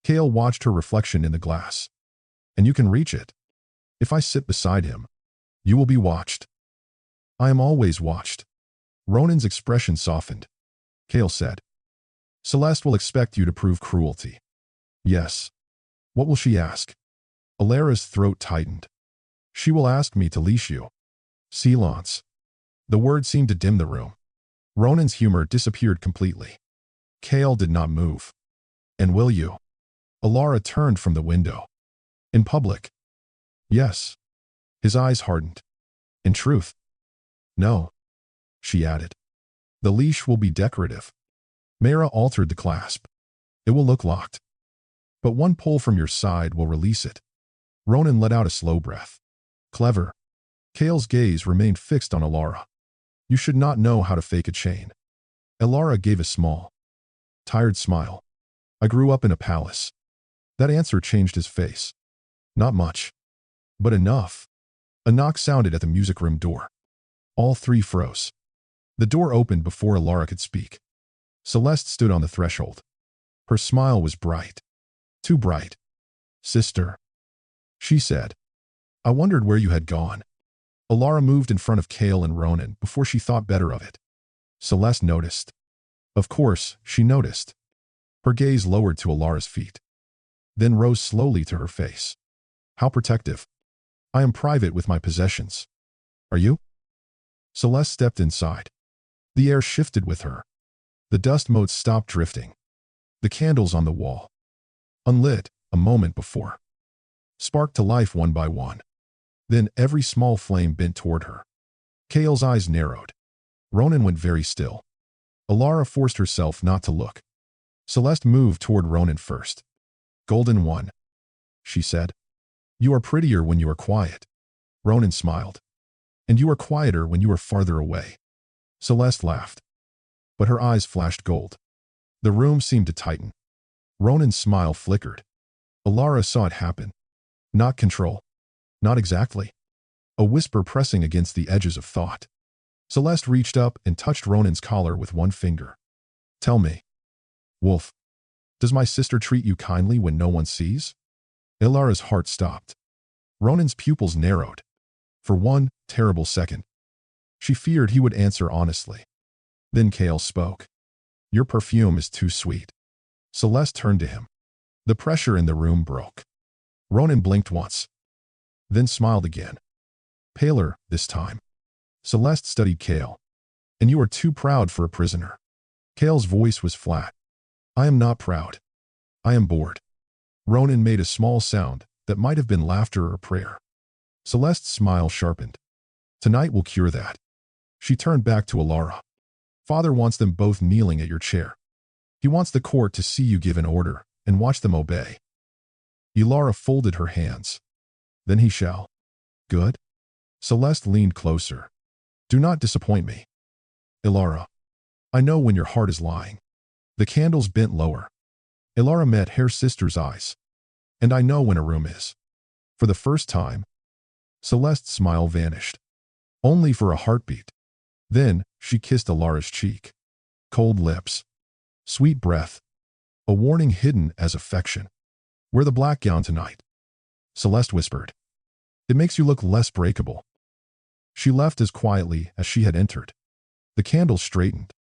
Kael watched her reflection in the glass. "And you can reach it. If I sit beside him, you will be watched." "I am always watched." Ronan's expression softened. Kael said, "Celeste will expect you to prove cruelty." "Yes." "What will she ask?" Elara's throat tightened. "She will ask me to leash you." "Silence." The word seemed to dim the room. Ronan's humor disappeared completely. Kael did not move. "And will you?" Elara turned from the window. "In public?" "Yes." His eyes hardened. "In truth?" "No," she added. "The leash will be decorative." Mara altered the clasp. "It will look locked. But one pull from your side will release it." Ronan let out a slow breath. "Clever." Kael's gaze remained fixed on Elara. "You should not know how to fake a chain." Elara gave a small, tired smile. "I grew up in a palace." That answer changed his face. "Not much. But enough." A knock sounded at the music room door. All three froze. The door opened before Elara could speak. Celeste stood on the threshold. Her smile was bright. Too bright. "Sister," she said. "I wondered where you had gone." Elara moved in front of Kael and Ronan before she thought better of it. Celeste noticed. Of course, she noticed. Her gaze lowered to Elara's feet, then rose slowly to her face. "How protective." "I am private with my possessions." "Are you?" Celeste stepped inside. The air shifted with her. The dust motes stopped drifting. The candles on the wall, unlit a moment before, sparked to life one by one. Then every small flame bent toward her. Kael's eyes narrowed. Ronan went very still. Elara forced herself not to look. Celeste moved toward Ronan first. "Golden one," she said. "You are prettier when you are quiet." Ronan smiled. "And you are quieter when you are farther away." Celeste laughed. But her eyes flashed gold. The room seemed to tighten. Ronan's smile flickered. Elara saw it happen. Not control. Not exactly. A whisper pressing against the edges of thought. Celeste reached up and touched Ronan's collar with one finger. "Tell me, Wolf, does my sister treat you kindly when no one sees?" Elara's heart stopped. Ronan's pupils narrowed. For one terrible second, she feared he would answer honestly. Then Kael spoke. "Your perfume is too sweet." Celeste turned to him. The pressure in the room broke. Ronan blinked once, then smiled again. Paler this time. Celeste studied Kael. "And you are too proud for a prisoner." Kael's voice was flat. "I am not proud. I am bored." Ronan made a small sound that might have been laughter or prayer. Celeste's smile sharpened. "Tonight will cure that." She turned back to Elara. Father wants them both kneeling at your chair. He wants the court to see you give an order and watch them obey. Elara folded her hands. Then he shall. Good? Celeste leaned closer. Do not disappoint me. Elara. I know when your heart is lying. The candles bent lower. Elara met her sister's eyes. And I know when a room is. For the first time, Celeste's smile vanished. Only for a heartbeat. Then, she kissed Elara's cheek. Cold lips. Sweet breath. A warning hidden as affection. Wear the black gown tonight. Celeste whispered. It makes you look less breakable. She left as quietly as she had entered. The candles straightened.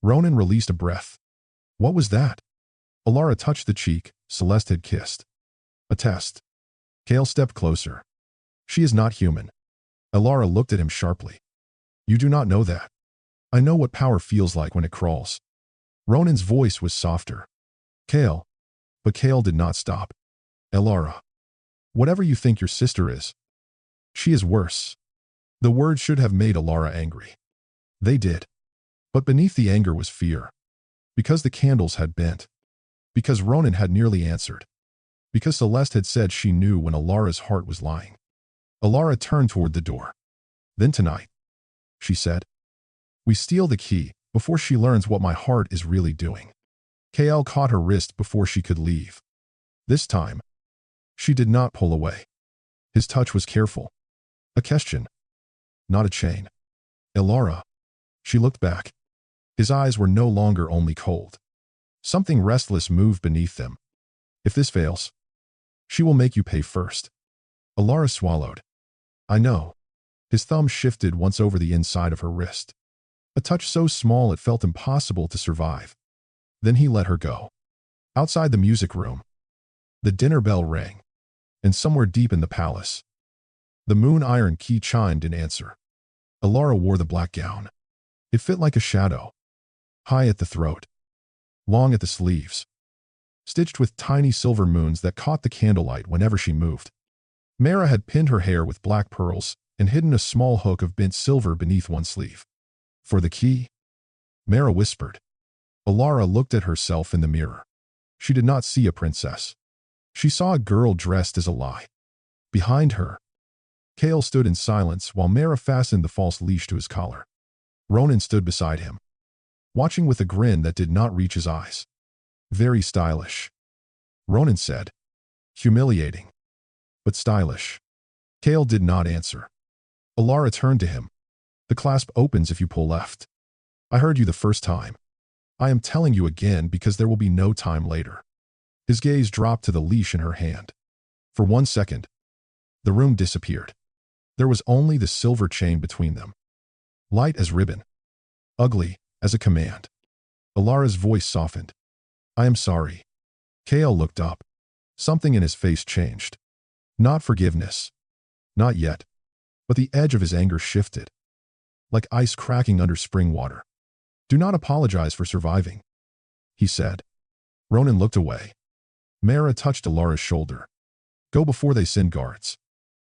Ronan released a breath. What was that? Elara touched the cheek Celeste had kissed. A test. Kael stepped closer. She is not human. Elara looked at him sharply. You do not know that. I know what power feels like when it crawls. Ronan's voice was softer. Kael. But Kael did not stop. Elara. Whatever you think your sister is, she is worse. The words should have made Elara angry. They did. But beneath the anger was fear. Because the candles had bent. Because Ronan had nearly answered. Because Celeste had said she knew when Elara's heart was lying. Elara turned toward the door. Then tonight, she said, we steal the key before she learns what my heart is really doing. Kael caught her wrist before she could leave. This time, she did not pull away. His touch was careful. A question, not a chain. Elara. She looked back. His eyes were no longer only cold. Something restless moved beneath them. If this fails, she will make you pay first. Elara swallowed. I know. His thumb shifted once over the inside of her wrist. A touch so small it felt impossible to survive. Then he let her go. Outside the music room, the dinner bell rang. And somewhere deep in the palace, the moon iron key chimed in answer. Elara wore the black gown. It fit like a shadow. High at the throat. Long at the sleeves. Stitched with tiny silver moons that caught the candlelight whenever she moved. Mara had pinned her hair with black pearls and hidden a small hook of bent silver beneath one sleeve. For the key? Mara whispered. Elara looked at herself in the mirror. She did not see a princess. She saw a girl dressed as a lie. Behind her, Kael stood in silence while Mara fastened the false leash to his collar. Ronan stood beside him, watching with a grin that did not reach his eyes. Very stylish. Ronan said. Humiliating. But stylish. Kael did not answer. Elara turned to him. The clasp opens if you pull left. I heard you the first time. I am telling you again because there will be no time later. His gaze dropped to the leash in her hand. For 1 second, the room disappeared. There was only the silver chain between them. Light as ribbon. Ugly as a command. Elara's voice softened. I am sorry. Kael looked up. Something in his face changed. Not forgiveness. Not yet. But the edge of his anger shifted. Like ice cracking under spring water. Do not apologize for surviving, he said. Ronan looked away. Mara touched Elara's shoulder. Go before they send guards.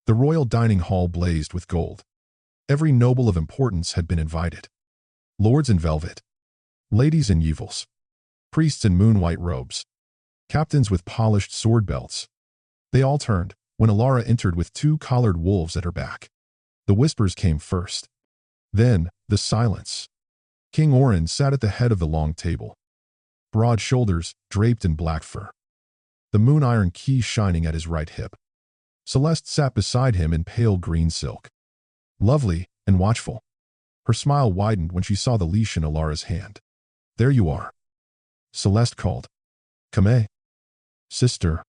The royal dining hall blazed with gold. Every noble of importance had been invited. Lords in velvet. Ladies in yevils. Priests in moon-white robes. Captains with polished sword belts. They all turned when Elara entered with 2 collared wolves at her back. The whispers came first. Then, the silence. King Orin sat at the head of the long table. Broad shoulders, draped in black fur. The moon iron key shining at his right hip. Celeste sat beside him in pale green silk. Lovely and watchful. Her smile widened when she saw the leash in Elara's hand. There you are. Celeste called. Come, sister.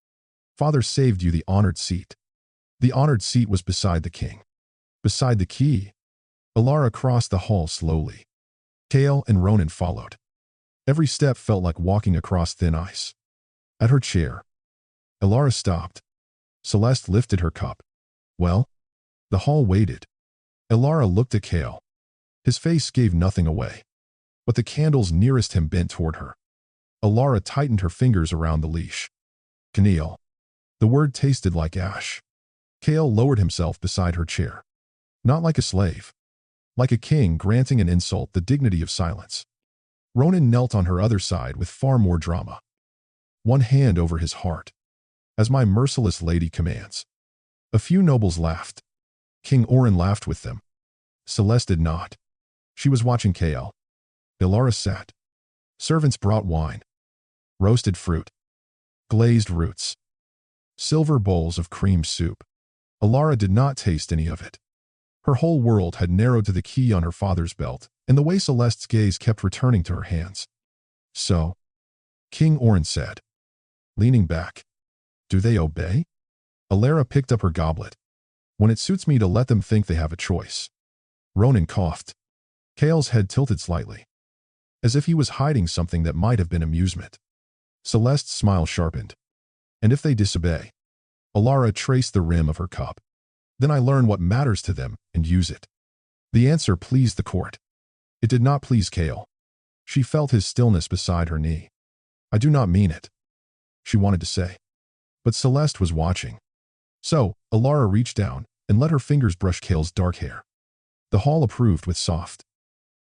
Father saved you the honored seat. The honored seat was beside the king. Beside the key. Elara crossed the hall slowly. Kael and Ronan followed. Every step felt like walking across thin ice. At her chair, Elara stopped. Celeste lifted her cup. Well? The hall waited. Elara looked at Kael. His face gave nothing away. But the candles nearest him bent toward her. Elara tightened her fingers around the leash. Kael. The word tasted like ash. Kael lowered himself beside her chair. Not like a slave. like a king granting an insult the dignity of silence. Ronan knelt on her other side with far more drama. One hand over his heart. As my merciless lady commands. A few nobles laughed. King Oren laughed with them. Celeste did not. She was watching Kael. Elara sat. Servants brought wine. Roasted fruit. Glazed roots. Silver bowls of cream soup. Elara did not taste any of it. Her whole world had narrowed to the key on her father's belt, and the way Celeste's gaze kept returning to her hands. So, King Oren said, leaning back, do they obey? Elara picked up her goblet. When it suits me to let them think they have a choice. Ronan coughed. Kael's head tilted slightly, as if he was hiding something that might have been amusement. Celeste's smile sharpened. And if they disobey? Elara traced the rim of her cup. Then I learn what matters to them and use it. The answer pleased the court. It did not please Kael. She felt his stillness beside her knee. I do not mean it, she wanted to say. But Celeste was watching. So, Elara reached down and let her fingers brush Kael's dark hair. The hall approved with soft,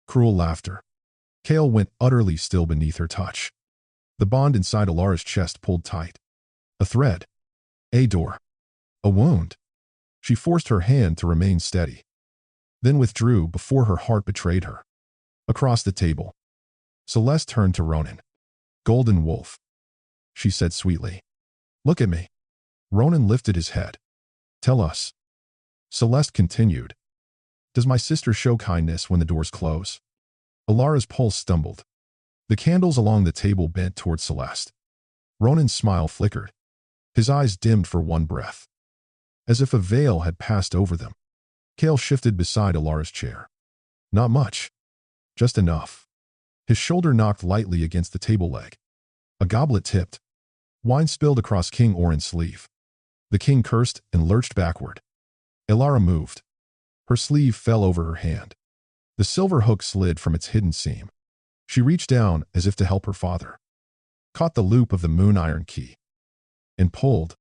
cruel laughter. Kael went utterly still beneath her touch. The bond inside Elara's chest pulled tight. A thread. A door. A wound. She forced her hand to remain steady. Then withdrew before her heart betrayed her. Across the table. Celeste turned to Ronan. Golden wolf, she said sweetly. Look at me. Ronan lifted his head. Tell us. Celeste continued. Does my sister show kindness when the doors close? Elara's pulse stumbled. The candles along the table bent toward Celeste. Ronan's smile flickered. His eyes dimmed for one breath. As if a veil had passed over them. Kael shifted beside Elara's chair. Not much. Just enough. His shoulder knocked lightly against the table leg. A goblet tipped. Wine spilled across King Oren's sleeve. The king cursed and lurched backward. Elara moved. Her sleeve fell over her hand. The silver hook slid from its hidden seam. She reached down as if to help her father. Caught the loop of the moon iron key. And pulled.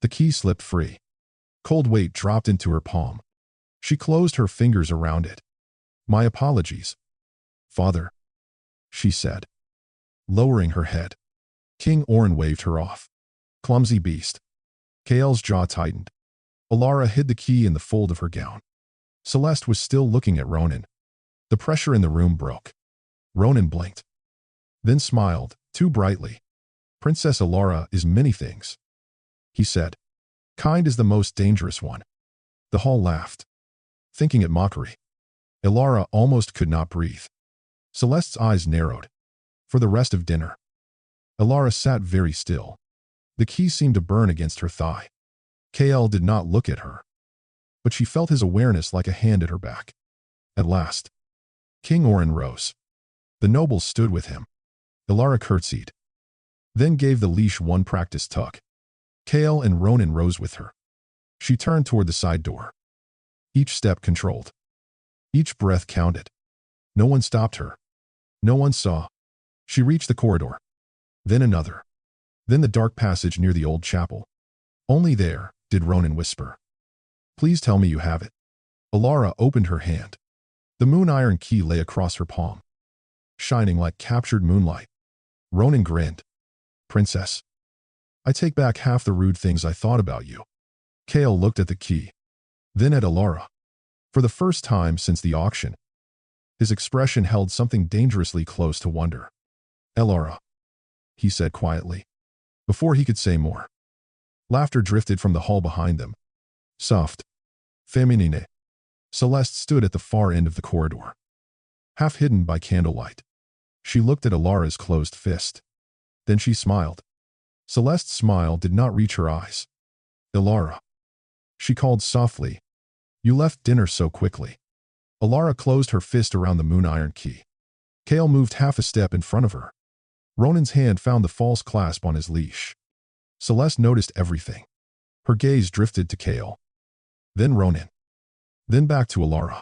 The key slipped free. Cold weight dropped into her palm. She closed her fingers around it. My apologies, father, she said, lowering her head. King Oren waved her off. Clumsy beast. Kael's jaw tightened. Elara hid the key in the fold of her gown. Celeste was still looking at Ronan. The pressure in the room broke. Ronan blinked. Then smiled, too brightly. Princess Elara is many things, he said. Kind is the most dangerous one. The hall laughed, thinking it mockery. Elara almost could not breathe. Celeste's eyes narrowed. For the rest of dinner. Elara sat very still. The key seemed to burn against her thigh. Kael did not look at her. But she felt his awareness like a hand at her back. At last, King Oren rose. The nobles stood with him. Elara curtsied. Then gave the leash one practiced tug. Kael and Ronan rose with her. She turned toward the side door. Each step controlled. Each breath counted. No one stopped her. No one saw. She reached the corridor. Then another. Then the dark passage near the old chapel. Only there, did Ronan whisper. Please tell me you have it. Elara opened her hand. The moon iron key lay across her palm, shining like captured moonlight. Ronan grinned. Princess, I take back half the rude things I thought about you. Kael looked at the key, then at Elara. For the first time since the auction, his expression held something dangerously close to wonder. Elara, he said quietly, before he could say more. Laughter drifted from the hall behind them. Soft. Feminine. Celeste stood at the far end of the corridor, half hidden by candlelight. She looked at Elara's closed fist. Then she smiled. Celeste's smile did not reach her eyes. Elara, she called softly. You left dinner so quickly. Elara closed her fist around the moon iron key. Kael moved half a step in front of her. Ronan's hand found the false clasp on his leash. Celeste noticed everything. Her gaze drifted to Kael. Then Ronan. Then back to Elara.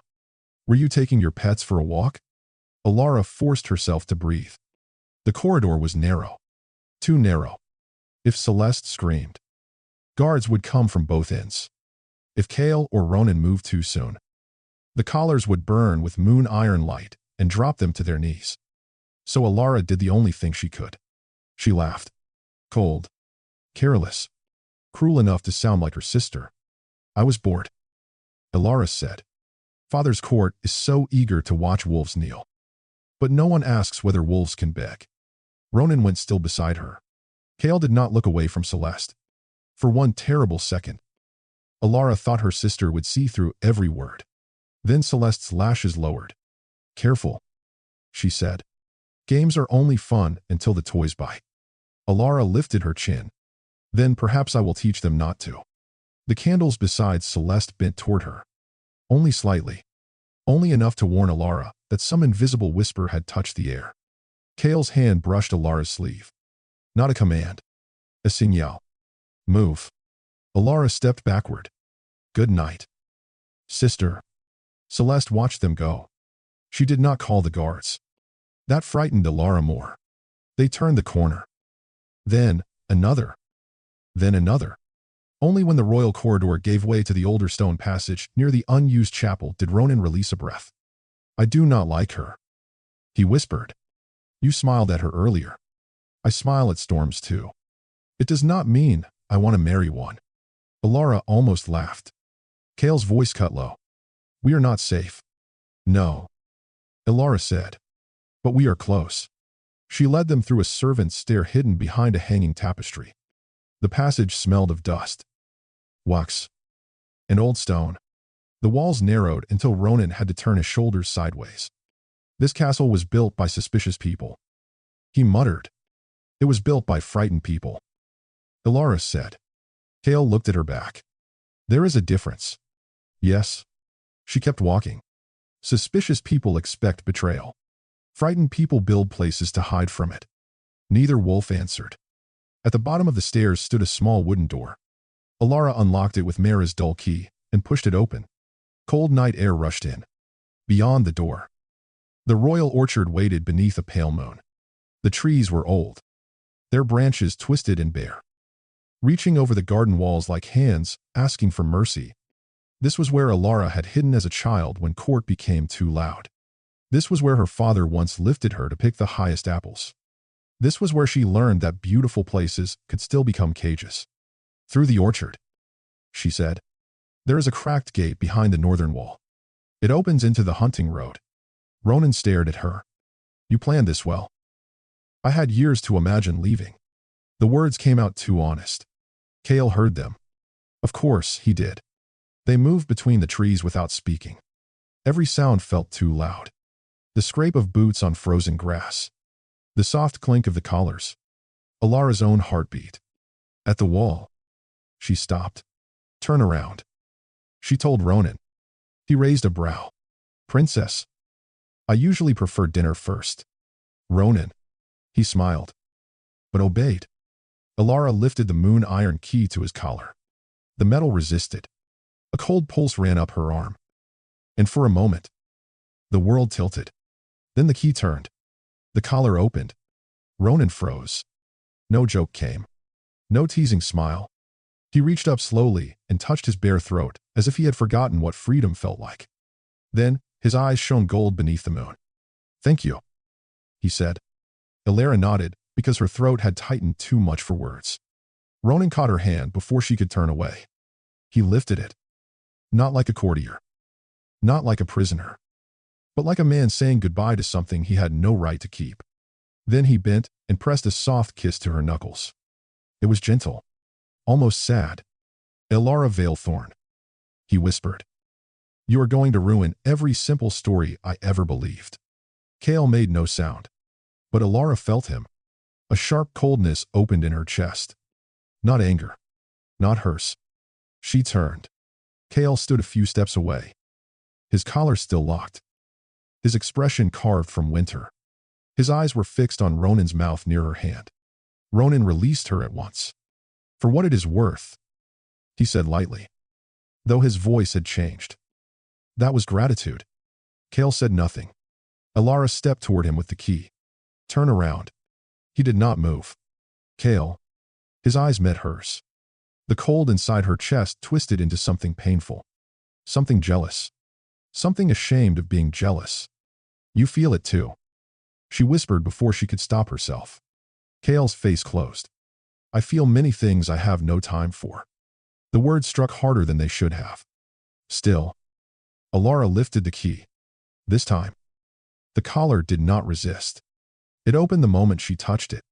Were you taking your pets for a walk? Elara forced herself to breathe. The corridor was narrow. Too narrow. If Celeste screamed, guards would come from both ends. If Kael or Ronan moved too soon, The collars would burn with moon iron light and drop them to their knees. So Elara did the only thing she could. She laughed. Cold. Careless. Cruel enough to sound like her sister. I was bored. Elara said. Father's court is so eager to watch wolves kneel. But no one asks whether wolves can beg. Ronan went still beside her. Kael did not look away from Celeste. For one terrible second. Elara thought her sister would see through every word. Then Celeste's lashes lowered. Careful, she said. Games are only fun until the toys bite. Elara lifted her chin. Then perhaps I will teach them not to. The candles beside Celeste bent toward her. Only slightly. Only enough to warn Elara that some invisible whisper had touched the air. Kael's hand brushed Elara's sleeve. Not a command. A signal. Move. Elara stepped backward. Good night. Sister. Celeste watched them go. She did not call the guards. That frightened Elara more. They turned the corner. Then, another. Then another. Only when the royal corridor gave way to the older stone passage near the unused chapel did Ronan release a breath. I do not like her. He whispered. You smiled at her earlier. I smile at storms too. It does not mean I want to marry one. Elara almost laughed. Kael's voice cut low. We are not safe. No. Elara said. But we are close. She led them through a servant's stair hidden behind a hanging tapestry. The passage smelled of dust. Wax. And old stone. The walls narrowed until Ronan had to turn his shoulders sideways. This castle was built by suspicious people. He muttered. It was built by frightened people. Elara said. Kael looked at her back. There is a difference. Yes. She kept walking. Suspicious people expect betrayal. Frightened people build places to hide from it. Neither wolf answered. At the bottom of the stairs stood a small wooden door. Elara unlocked it with Mara's dull key and pushed it open. Cold night air rushed in. Beyond the door, the royal orchard waited beneath a pale moon. The trees were old. Their branches twisted and bare. Reaching over the garden walls like hands, asking for mercy. This was where Elara had hidden as a child when court became too loud. This was where her father once lifted her to pick the highest apples. This was where she learned that beautiful places could still become cages. Through the orchard, she said. There is a cracked gate behind the northern wall. It opens into the hunting road. Ronan stared at her. You planned this well. I had years to imagine leaving. The words came out too honest. Kael heard them. Of course, he did. They moved between the trees without speaking. Every sound felt too loud. The scrape of boots on frozen grass. The soft clink of the collars. Elara's own heartbeat. At the wall. She stopped. Turn around. She told Ronan. He raised a brow. Princess. I usually prefer dinner first. Ronan. He smiled. But obeyed. Elara lifted the moon iron key to his collar. The metal resisted. A cold pulse ran up her arm. And for a moment, the world tilted. Then the key turned. The collar opened. Ronan froze. No joke came. No teasing smile. He reached up slowly and touched his bare throat as if he had forgotten what freedom felt like. Then, his eyes shone gold beneath the moon. Thank you, he said. Elara nodded because her throat had tightened too much for words. Ronan caught her hand before she could turn away. He lifted it. Not like a courtier. Not like a prisoner. But like a man saying goodbye to something he had no right to keep. Then he bent and pressed a soft kiss to her knuckles. It was gentle. Almost sad. Elara Vaelthorne, he whispered. You are going to ruin every simple story I ever believed. Kael made no sound. But Elara felt him. A sharp coldness opened in her chest. Not anger. Not hers. She turned. Kael stood a few steps away. His collar still locked. His expression carved from winter. His eyes were fixed on Ronan's mouth near her hand. Ronan released her at once. For what it is worth, he said lightly, though his voice had changed. That was gratitude. Kael said nothing. Elara stepped toward him with the key. Turn around. He did not move. Kael. His eyes met hers. The cold inside her chest twisted into something painful. Something jealous. Something ashamed of being jealous. You feel it too, she whispered before she could stop herself. Kael's face closed. I feel many things I have no time for. The words struck harder than they should have. Still, Elara lifted the key. This time, the collar did not resist. It opened the moment she touched it.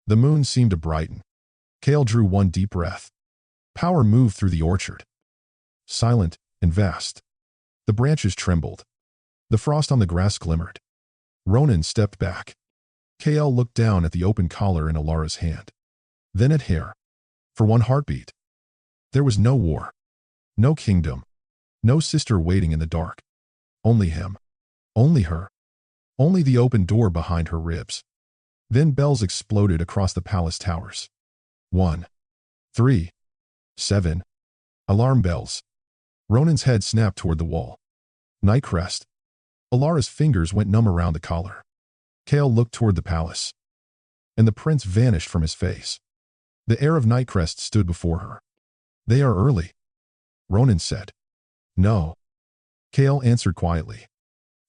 The moon seemed to brighten. Kael drew one deep breath. Power moved through the orchard. Silent and vast. The branches trembled. The frost on the grass glimmered. Ronan stepped back. Kael looked down at the open collar in Elara's hand. Then at Hare. For one heartbeat. There was no war. No kingdom. No sister waiting in the dark. Only him. Only her. Only the open door behind her ribs. Then bells exploded across the palace towers. 1, 3, 7. Alarm bells. Ronan's head snapped toward the wall. Nightcrest. Elara's fingers went numb around the collar. Kael looked toward the palace. And the prince vanished from his face. The heir of Nightcrest stood before her. They are early, Ronan said. No. Kael answered quietly.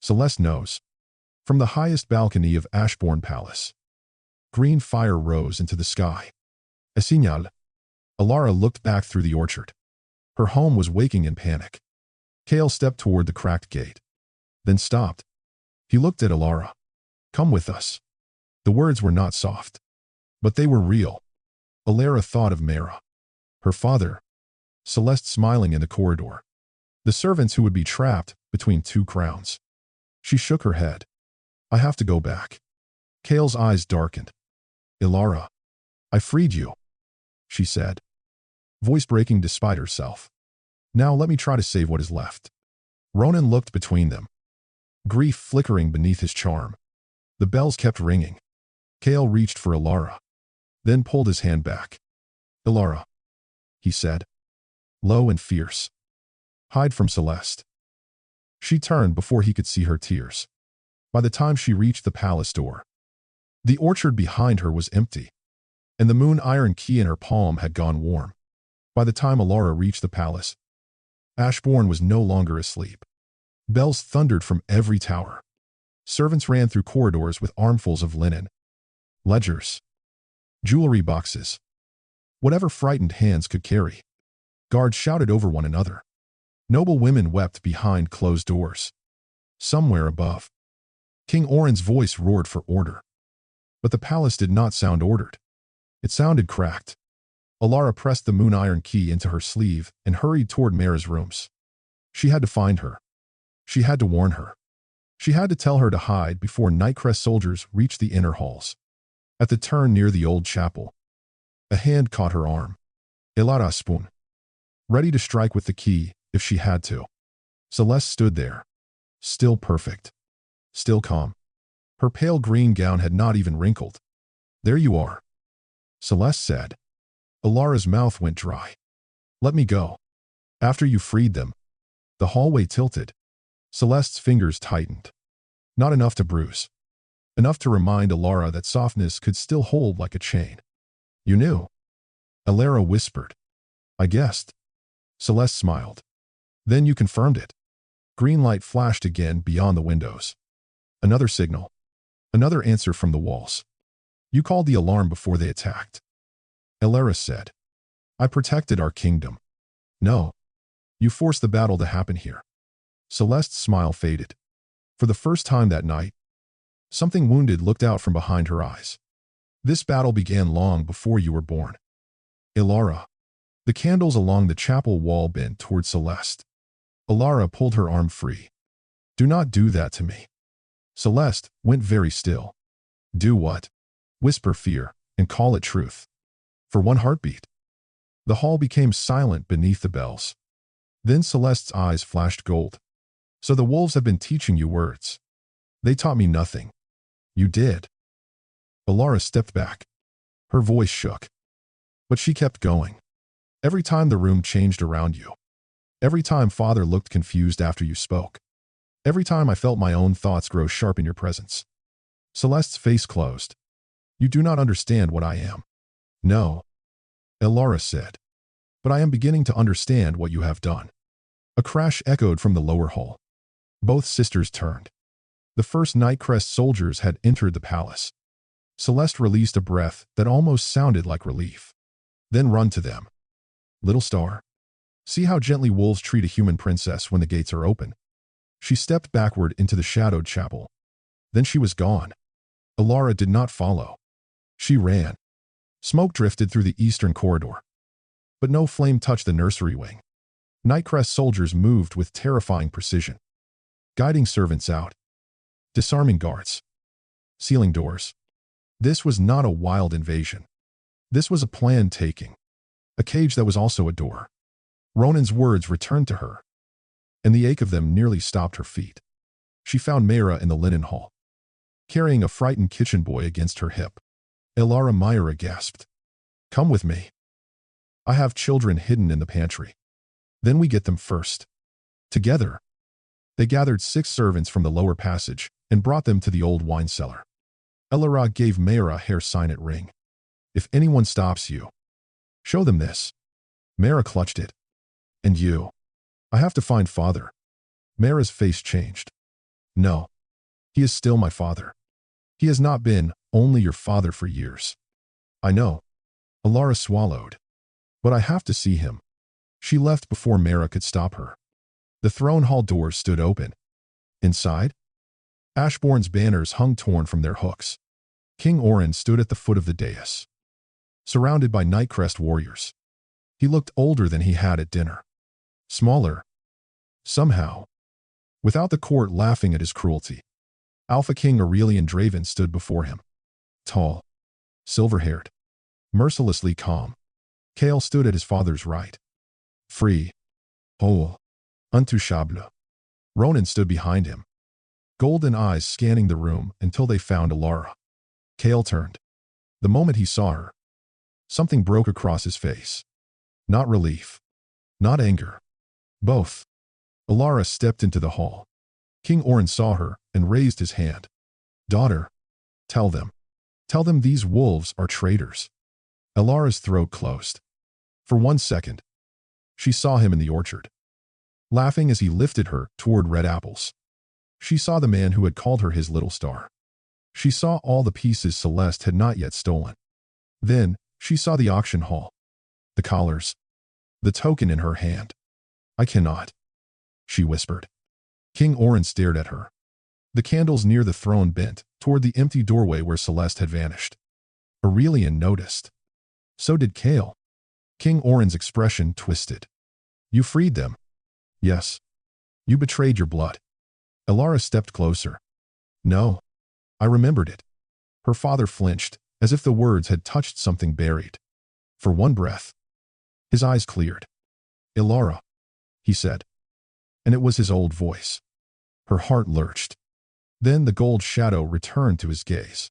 Celeste knows. From the highest balcony of Ashborne Palace. Green fire rose into the sky. A signal. Elara looked back through the orchard. Her home was waking in panic. Kael stepped toward the cracked gate. Then stopped. He looked at Elara. Come with us. The words were not soft. But they were real. Elara thought of Mera. Her father. Celeste smiling in the corridor. The servants who would be trapped between two crowns. She shook her head. I have to go back. Kael's eyes darkened. Elara. I freed you, she said. Voice breaking despite herself. Now let me try to save what is left. Ronan looked between them. Grief flickering beneath his charm. The bells kept ringing. Kael reached for Elara. Then pulled his hand back. Elara, he said. Low and fierce. Hide from Celeste. She turned before he could see her tears. By the time she reached the palace door, the orchard behind her was empty, and the moon iron key in her palm had gone warm. By the time Elara reached the palace, Ashborne was no longer asleep. Bells thundered from every tower. Servants ran through corridors with armfuls of linen, ledgers, jewelry boxes, whatever frightened hands could carry. Guards shouted over one another. Noble women wept behind closed doors. Somewhere above, King Orin's voice roared for order. But the palace did not sound ordered. It sounded cracked. Elara pressed the moon iron key into her sleeve and hurried toward Mera's rooms. She had to find her. She had to warn her. She had to tell her to hide before Nightcrest soldiers reached the inner halls. At the turn near the old chapel, a hand caught her arm. Elara Spoon. Ready to strike with the key if she had to. Celeste stood there. Still perfect. Still calm. Her pale green gown had not even wrinkled. There you are, Celeste said. Elara's mouth went dry. Let me go. After you freed them. The hallway tilted. Celeste's fingers tightened. Not enough to bruise. Enough to remind Elara that softness could still hold like a chain. You knew. Elara whispered. I guessed. Celeste smiled. Then you confirmed it. Green light flashed again beyond the windows. Another signal. Another answer from the walls. You called the alarm before they attacked. Elara said. I protected our kingdom. No. You forced the battle to happen here. Celeste's smile faded. For the first time that night, something wounded looked out from behind her eyes. This battle began long before you were born. Elara. The candles along the chapel wall bent toward Celeste. Elara pulled her arm free. Do not do that to me. Celeste went very still. Do what? Whisper fear and call it truth. For one heartbeat. The hall became silent beneath the bells. Then Celeste's eyes flashed gold. So the wolves have been teaching you words. They taught me nothing. You did. Elara stepped back. Her voice shook. But she kept going. Every time the room changed around you. Every time Father looked confused after you spoke. Every time I felt my own thoughts grow sharp in your presence. Celeste's face closed. You do not understand what I am. No. Elara said. But I am beginning to understand what you have done. A crash echoed from the lower hall. Both sisters turned. The first Nightcrest soldiers had entered the palace. Celeste released a breath that almost sounded like relief. Then run to them. Little star. See how gently wolves treat a human princess when the gates are open. She stepped backward into the shadowed chapel. Then she was gone. Elara did not follow. She ran. Smoke drifted through the eastern corridor. But no flame touched the nursery wing. Nightcrest soldiers moved with terrifying precision. Guiding servants out. Disarming guards. Sealing doors. This was not a wild invasion. This was a planned taking. A cage that was also a door. Ronan's words returned to her, and the ache of them nearly stopped her feet. She found Mayra in the linen hall, carrying a frightened kitchen boy against her hip. Mayra gasped. Come with me. I have children hidden in the pantry. Then we get them first. Together. They gathered 6 servants from the lower passage and brought them to the old wine cellar. Elara gave Mayra a hair signet ring. If anyone stops you, show them this. Mayra clutched it. And you. I have to find father. Mayra's face changed. No. He is still my father. He has not been only your father for years. I know. Elara swallowed. But I have to see him. She left before Mayra could stop her. The throne hall doors stood open. Inside, Ashborne's banners hung torn from their hooks. King Oren stood at the foot of the dais, surrounded by Nightcrest warriors. He looked older than he had at dinner. Smaller. Somehow. Without the court laughing at his cruelty. Alpha King Aurelian Draven stood before him. Tall. Silver-haired. Mercilessly calm. Kael stood at his father's right. Free. Whole. Untouchable. Ronan stood behind him. Golden eyes scanning the room until they found Elara. Kael turned. The moment he saw her, something broke across his face. Not relief. Not anger. Both. Elara stepped into the hall. King Oren saw her and raised his hand. Daughter, tell them. Tell them these wolves are traitors. Elara's throat closed. For 1 second, she saw him in the orchard, laughing as he lifted her toward red apples. She saw the man who had called her his little star. She saw all the pieces Celeste had not yet stolen. Then, she saw the auction hall. The collars. The token in her hand. I cannot, she whispered. King Oren stared at her. The candles near the throne bent toward the empty doorway where Celeste had vanished. Aurelian noticed. So did Kael. King Oren's expression twisted. You freed them. Yes. You betrayed your blood. Elara stepped closer. No. I remembered it. Her father flinched, as if the words had touched something buried. For one breath, his eyes cleared. Elara, he said. And it was his old voice. Her heart lurched. Then the gold shadow returned to his gaze.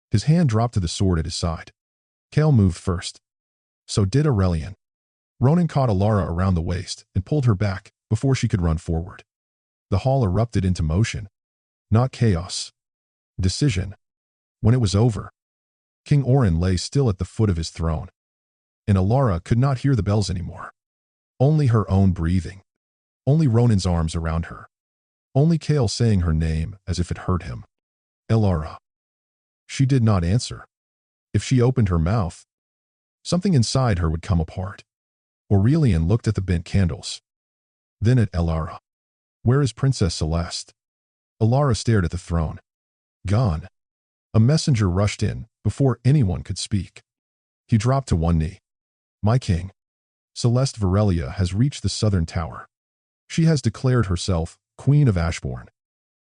His hand dropped to the sword at his side. Kael moved first. So did Aurelian. Ronan caught Elara around the waist and pulled her back before she could run forward. The hall erupted into motion. Not chaos. Decision. When it was over, King Oren lay still at the foot of his throne, and Elara could not hear the bells anymore. Only her own breathing. Only Ronan's arms around her. Only Kael saying her name as if it hurt him. Elara. She did not answer. If she opened her mouth, something inside her would come apart. Aurelian looked at the bent candles. Then at Elara. Where is Princess Celeste? Elara stared at the throne. Gone. A messenger rushed in before anyone could speak. He dropped to one knee. My king. Celeste Varelia has reached the southern tower. She has declared herself Queen of Ashborne.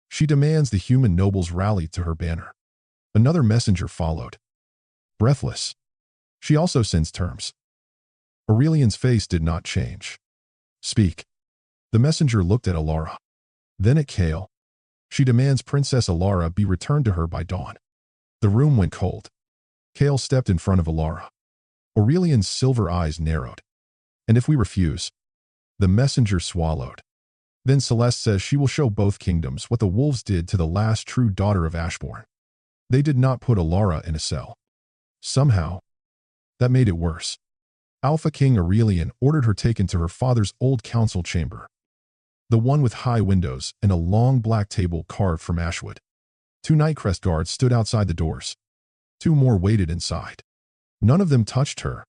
She demands the human nobles rally to her banner. Another messenger followed. Breathless. She also sends terms. Aurelian's face did not change. Speak. The messenger looked at Elara. Then at Kael. She demands Princess Elara be returned to her by dawn. The room went cold. Kael stepped in front of Elara. Aurelian's silver eyes narrowed. And if we refuse? The messenger swallowed. Then Celeste says she will show both kingdoms what the wolves did to the last true daughter of Ashborne. They did not put Elara in a cell. Somehow, that made it worse. Alpha King Aurelian ordered her taken to her father's old council chamber. the one with high windows and a long black table carved from ashwood. 2 Nightcrest guards stood outside the doors. 2 more waited inside. None of them touched her.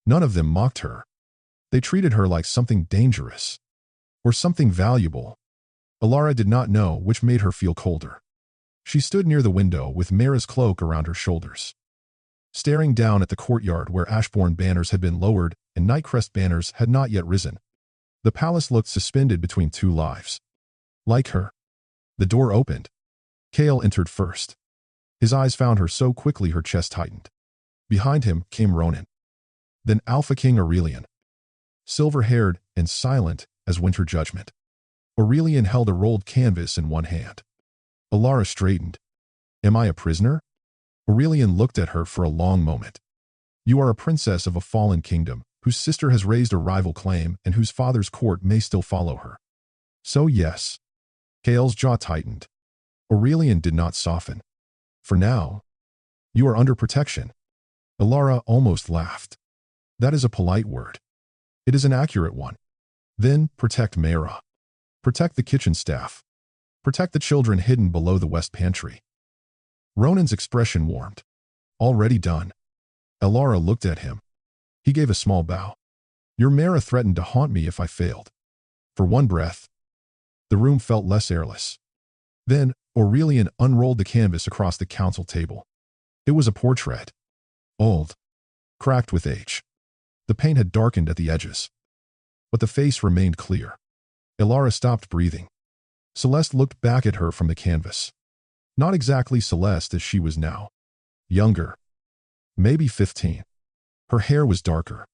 None of them mocked her. They treated her like something dangerous. Or something valuable. Elara did not know which made her feel colder. She stood near the window with Mara's cloak around her shoulders, staring down at the courtyard where Ashborne banners had been lowered and Nightcrest banners had not yet risen. The palace looked suspended between 2 lives. Like her. The door opened. Kael entered first. His eyes found her so quickly her chest tightened. Behind him came Ronan. Then Alpha King Aurelian. Silver-haired and silent as winter judgment. Aurelian held a rolled canvas in one hand. Elara straightened. Am I a prisoner? Aurelian looked at her for a long moment. You are a princess of a fallen kingdom, whose sister has raised a rival claim and whose father's court may still follow her. So yes. Kael's jaw tightened. Aurelian did not soften. For now, you are under protection. Elara almost laughed. That is a polite word. It is an accurate one. Then protect Mara. Protect the kitchen staff. Protect the children hidden below the west pantry. Ronan's expression warmed. Already done. Elara looked at him. He gave a small bow. Your Mara threatened to haunt me if I failed. For one breath, the room felt less airless. Then, Aurelian unrolled the canvas across the council table. It was a portrait. Old. Cracked with age. The paint had darkened at the edges. But the face remained clear. Elara stopped breathing. Celeste looked back at her from the canvas. Not exactly Celeste as she was now. Younger. Maybe 15. Her hair was darker.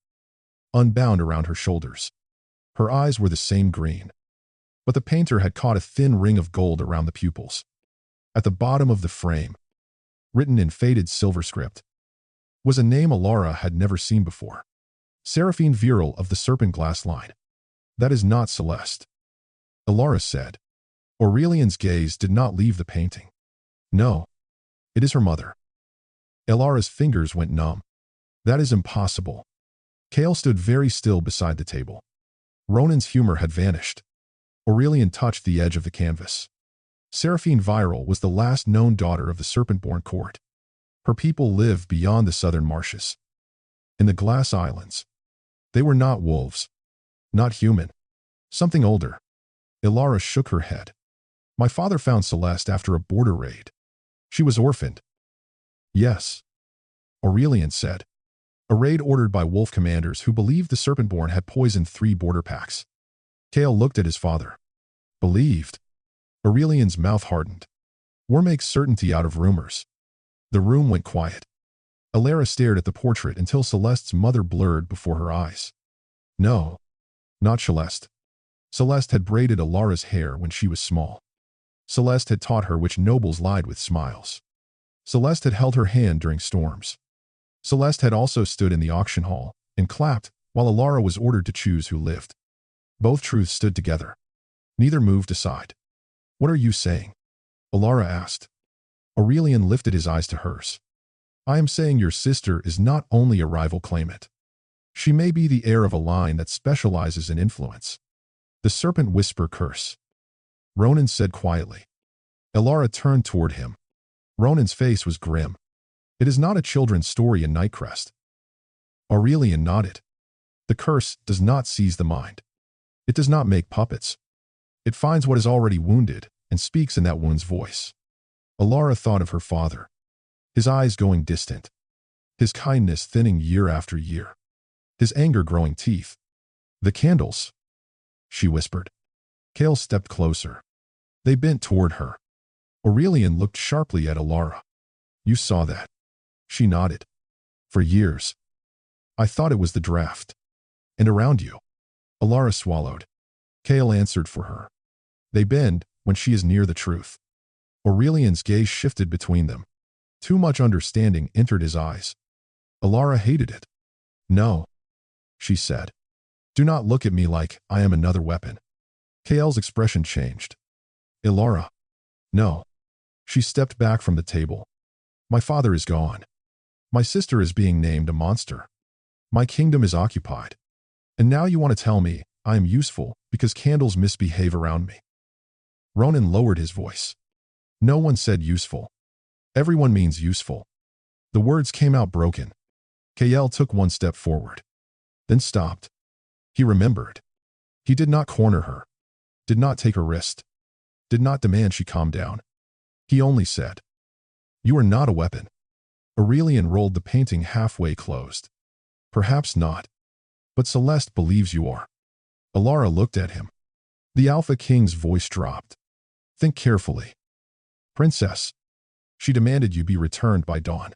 Unbound around her shoulders. Her eyes were the same green. But the painter had caught a thin ring of gold around the pupils. At the bottom of the frame, written in faded silver script, was a name Elara had never seen before. Seraphine Viral of the Serpent Glass line. That is not Celeste. Elara said. Aurelian's gaze did not leave the painting. No. It is her mother. Elara's fingers went numb. That is impossible. Kael stood very still beside the table. Ronan's humor had vanished. Aurelian touched the edge of the canvas. Seraphine Viral was the last known daughter of the Serpent-born court. Her people lived beyond the southern marshes. In the Glass Islands. They were not wolves. Not human. Something older. Elara shook her head. My father found Celeste after a border raid. She was orphaned. Yes. Aurelian said. A raid ordered by wolf commanders who believed the Serpent-born had poisoned 3 border packs. Kael looked at his father. Believed. Aurelian's mouth hardened. War makes certainty out of rumors. The room went quiet. Elara stared at the portrait until Celeste's mother blurred before her eyes. No. Not Celeste. Celeste had braided Elara's hair when she was small. Celeste had taught her which nobles lied with smiles. Celeste had held her hand during storms. Celeste had also stood in the auction hall and clapped while Elara was ordered to choose who lived. Both truths stood together. Neither moved aside. What are you saying? Elara asked. Aurelian lifted his eyes to hers. I am saying your sister is not only a rival claimant. She may be the heir of a line that specializes in influence. The serpent whisper curse. Ronan said quietly. Elara turned toward him. Ronan's face was grim. It is not a children's story in Nightcrest. Aurelian nodded. The curse does not seize the mind. It does not make puppets. It finds what is already wounded and speaks in that wound's voice. Elara thought of her father. His eyes going distant. His kindness thinning year after year. His anger growing teeth. The candles, she whispered. Kael stepped closer. They bent toward her. Aurelian looked sharply at Elara. You saw that. She nodded. For years. I thought it was the draft. And around you. Elara swallowed. Kael answered for her. They bend when she is near the truth. Aurelian's gaze shifted between them. Too much understanding entered his eyes. Elara hated it. No, she said. Do not look at me like I am another weapon. Kael's expression changed. Elara. No. She stepped back from the table. My father is gone. My sister is being named a monster. My kingdom is occupied. And now you want to tell me I am useful because candles misbehave around me. Ronan lowered his voice. No one said useful. Everyone means useful. The words came out broken. Kael took one step forward, then stopped. He remembered. He did not corner her, did not take her wrist, did not demand she calm down. He only said, "You are not a weapon." Aurelian rolled the painting halfway closed. "Perhaps not. But Celeste believes you are." Elara looked at him. The Alpha King's voice dropped. "Think carefully. Princess, she demanded you be returned by dawn.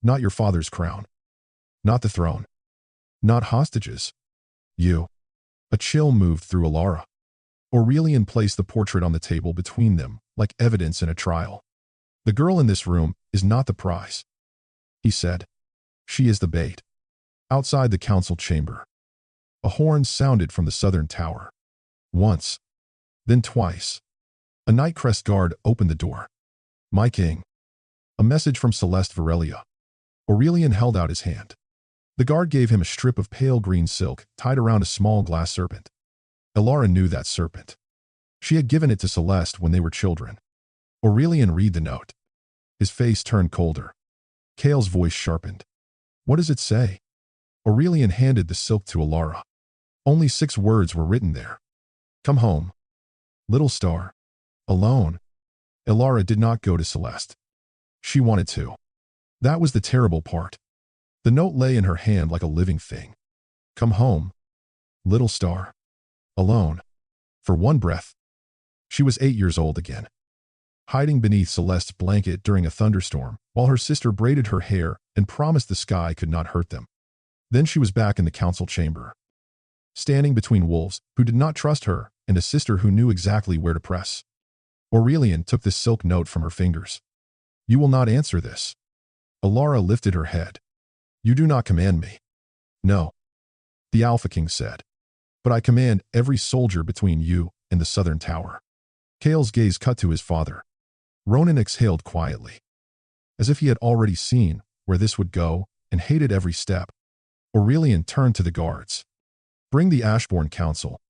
Not your father's crown. Not the throne. Not hostages. You." A chill moved through Elara. Aurelian placed the portrait on the table between them, like evidence in a trial. "The girl in this room is not the prize," he said. "She is the bait." Outside the council chamber, a horn sounded from the southern tower. Once, then twice. A Nightcrest guard opened the door. "My king." A message from Celeste Varelia. Aurelian held out his hand. The guard gave him a strip of pale green silk tied around a small glass serpent. Elara knew that serpent. She had given it to Celeste when they were children. Aurelian read the note. His face turned colder. Kael's voice sharpened. "What does it say?" Aurelian handed the silk to Elara. Only 6 words were written there. "Come home. Little star. Alone." Elara did not go to Celeste. She wanted to. That was the terrible part. The note lay in her hand like a living thing. "Come home. Little star. Alone." For one breath. She was 8 years old again. Hiding beneath Celeste's blanket during a thunderstorm, while her sister braided her hair and promised the sky could not hurt them. Then she was back in the council chamber. Standing between wolves who did not trust her and a sister who knew exactly where to press. Aurelian took the silk note from her fingers. "You will not answer this." Elara lifted her head. "You do not command me." "No," the Alpha King said. "But I command every soldier between you and the southern tower." Kael's gaze cut to his father. Ronan exhaled quietly, as if he had already seen where this would go and hated every step. Aurelian turned to the guards. "Bring the Ashborne council."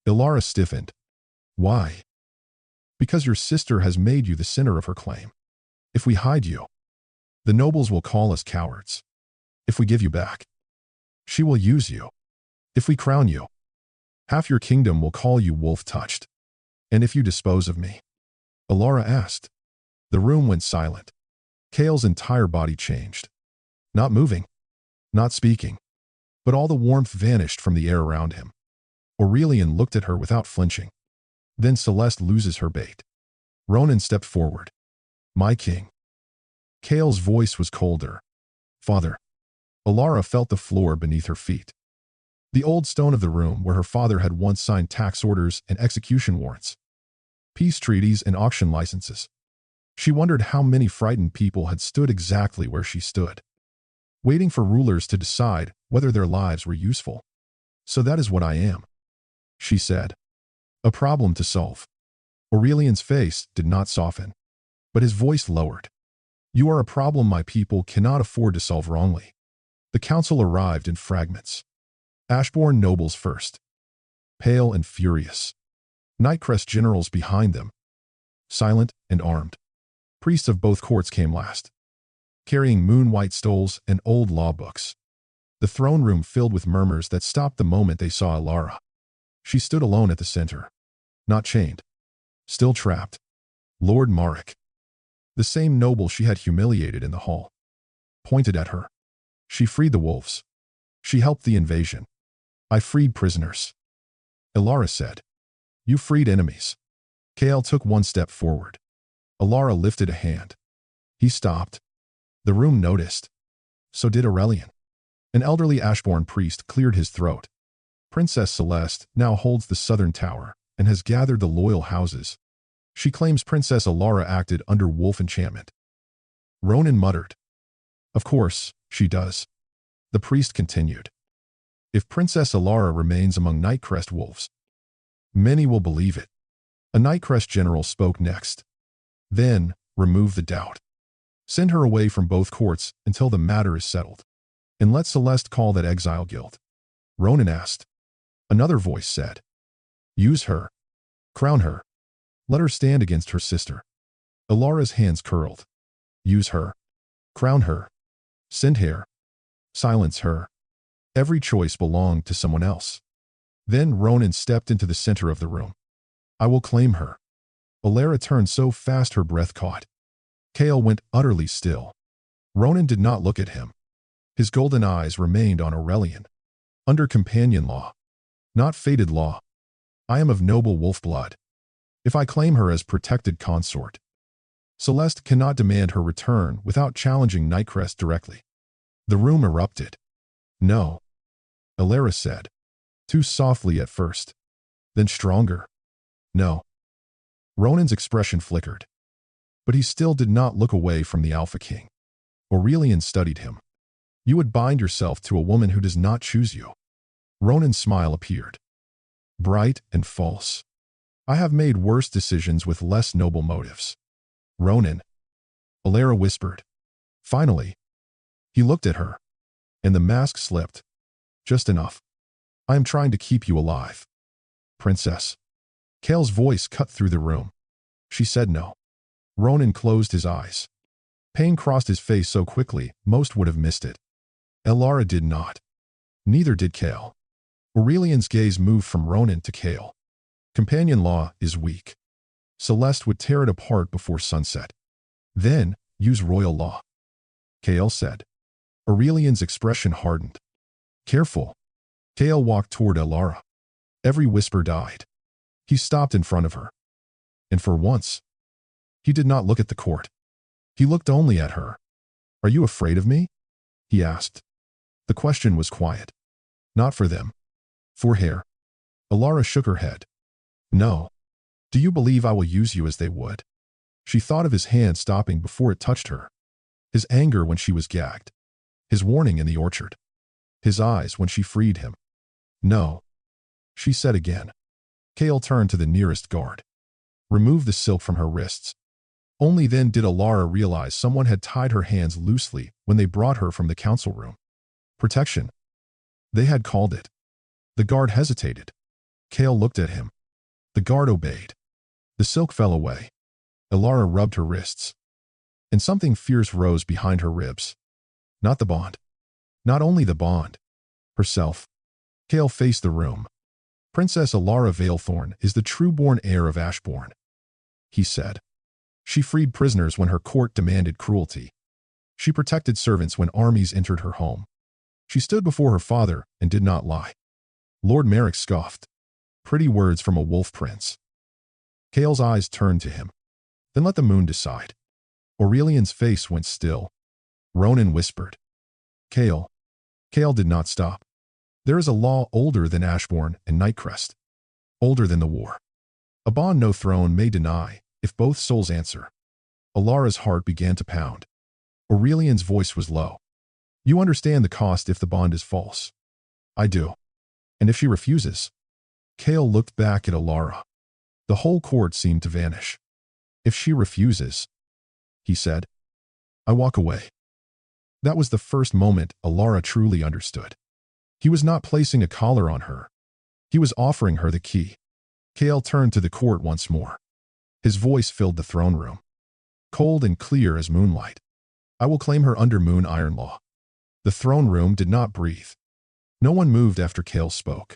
Elara stiffened. "Why?" "Because your sister has made you the center of her claim. If we hide you, the nobles will call us cowards. If we give you back, she will use you. If we crown you, half your kingdom will call you wolf-touched. And if you dispose of me?" Elara asked. The room went silent. Kael's entire body changed. Not moving, not speaking, but all the warmth vanished from the air around him. Aurelian looked at her without flinching. Then Celeste loses her bait. Ronan stepped forward. "My king." Kael's voice was colder. "Father." Elara felt the floor beneath her feet. The old stone of the room where her father had once signed tax orders and execution warrants, peace treaties and auction licenses. She wondered how many frightened people had stood exactly where she stood, waiting for rulers to decide whether their lives were useful. "So that is what I am," she said. "A problem to solve." Aurelian's face did not soften, but his voice lowered. "You are a problem my people cannot afford to solve wrongly." The council arrived in fragments. Ashborne nobles first, pale and furious. Nightcrest generals behind them, silent and armed. Priests of both courts came last, carrying moon-white stoles and old law books. The throne room filled with murmurs that stopped the moment they saw Elara. She stood alone at the center, not chained, still trapped. Lord Marek, the same noble she had humiliated in the hall, pointed at her. "She freed the wolves. She helped the invasion." "I freed prisoners," Elara said. "You freed enemies." Kael took one step forward. Elara lifted a hand. He stopped. The room noticed. So did Aurelian. An elderly Ashborne priest cleared his throat. "Princess Celeste now holds the southern tower and has gathered the loyal houses. She claims Princess Elara acted under wolf enchantment." Ronan muttered. "Of course, she does." The priest continued. "If Princess Elara remains among Nightcrest wolves, many will believe it." A Nightcrest general spoke next. "Then, remove the doubt. Send her away from both courts until the matter is settled. And let Celeste call that exile guild." Ronan asked, Another voice said, use her. Crown her. Let her stand against her sister. Elara's hands curled. Use her. Crown her. Send her. Silence her. Every choice belonged to someone else. Then Ronan stepped into the center of the room. I will claim her. Elara turned so fast her breath caught. Kael went utterly still. Ronan did not look at him. His golden eyes remained on Aurelian. Under companion law. Not fated law. I am of noble wolf blood. If I claim her as protected consort, Celeste cannot demand her return without challenging Nightcrest directly. The room erupted. No. Elara said. Too softly at first. Then stronger. No. Ronan's expression flickered. But he still did not look away from the Alpha King. Aurelian studied him. You would bind yourself to a woman who does not choose you. Ronan's smile appeared. Bright and false. I have made worse decisions with less noble motives. Ronan. Elara whispered. Finally. He looked at her. And the mask slipped. Just enough. I am trying to keep you alive. Princess. Kael's voice cut through the room. She said no. Ronan closed his eyes. Pain crossed his face so quickly, most would have missed it. Elara did not. Neither did Kael. Aurelian's gaze moved from Ronan to Kael. Companion law is weak. Celeste would tear it apart before sunset. Then, use royal law. Kael said. Aurelian's expression hardened. Careful. Kael walked toward Elara. Every whisper died. He stopped in front of her. And for once, he did not look at the court. He looked only at her. Are you afraid of me? He asked. The question was quiet. Not for them. For her. Elara shook her head. No. Do you believe I will use you as they would? She thought of his hand stopping before it touched her. His anger when she was gagged. His warning in the orchard. His eyes when she freed him. No. She said again. Kael turned to the nearest guard. Remove the silk from her wrists. Only then did Elara realize someone had tied her hands loosely when they brought her from the council room. Protection. They had called it. The guard hesitated. Kael looked at him. The guard obeyed. The silk fell away. Elara rubbed her wrists. And something fierce rose behind her ribs. Not the bond. Not only the bond. Herself. Kael faced the room. Princess Elara Vaelthorne is the true-born heir of Ashborne. He said. She freed prisoners when her court demanded cruelty. She protected servants when armies entered her home. She stood before her father and did not lie. Lord Merrick scoffed. Pretty words from a wolf prince. Kael's eyes turned to him. Then let the moon decide. Aurelian's face went still. Ronan whispered. Kael. Kael did not stop. There is a law older than Ashborne and Nightcrest. Older than the war. A bond no throne may deny, if both souls answer. Elara's heart began to pound. Aurelian's voice was low. You understand the cost if the bond is false. I do. And if she refuses? Kael looked back at Elara. The whole court seemed to vanish. If she refuses, he said, I walk away. That was the first moment Elara truly understood. He was not placing a collar on her. He was offering her the key. Kael turned to the court once more. His voice filled the throne room. Cold and clear as moonlight. I will claim her under moon iron law. The throne room did not breathe. No one moved after Kael spoke.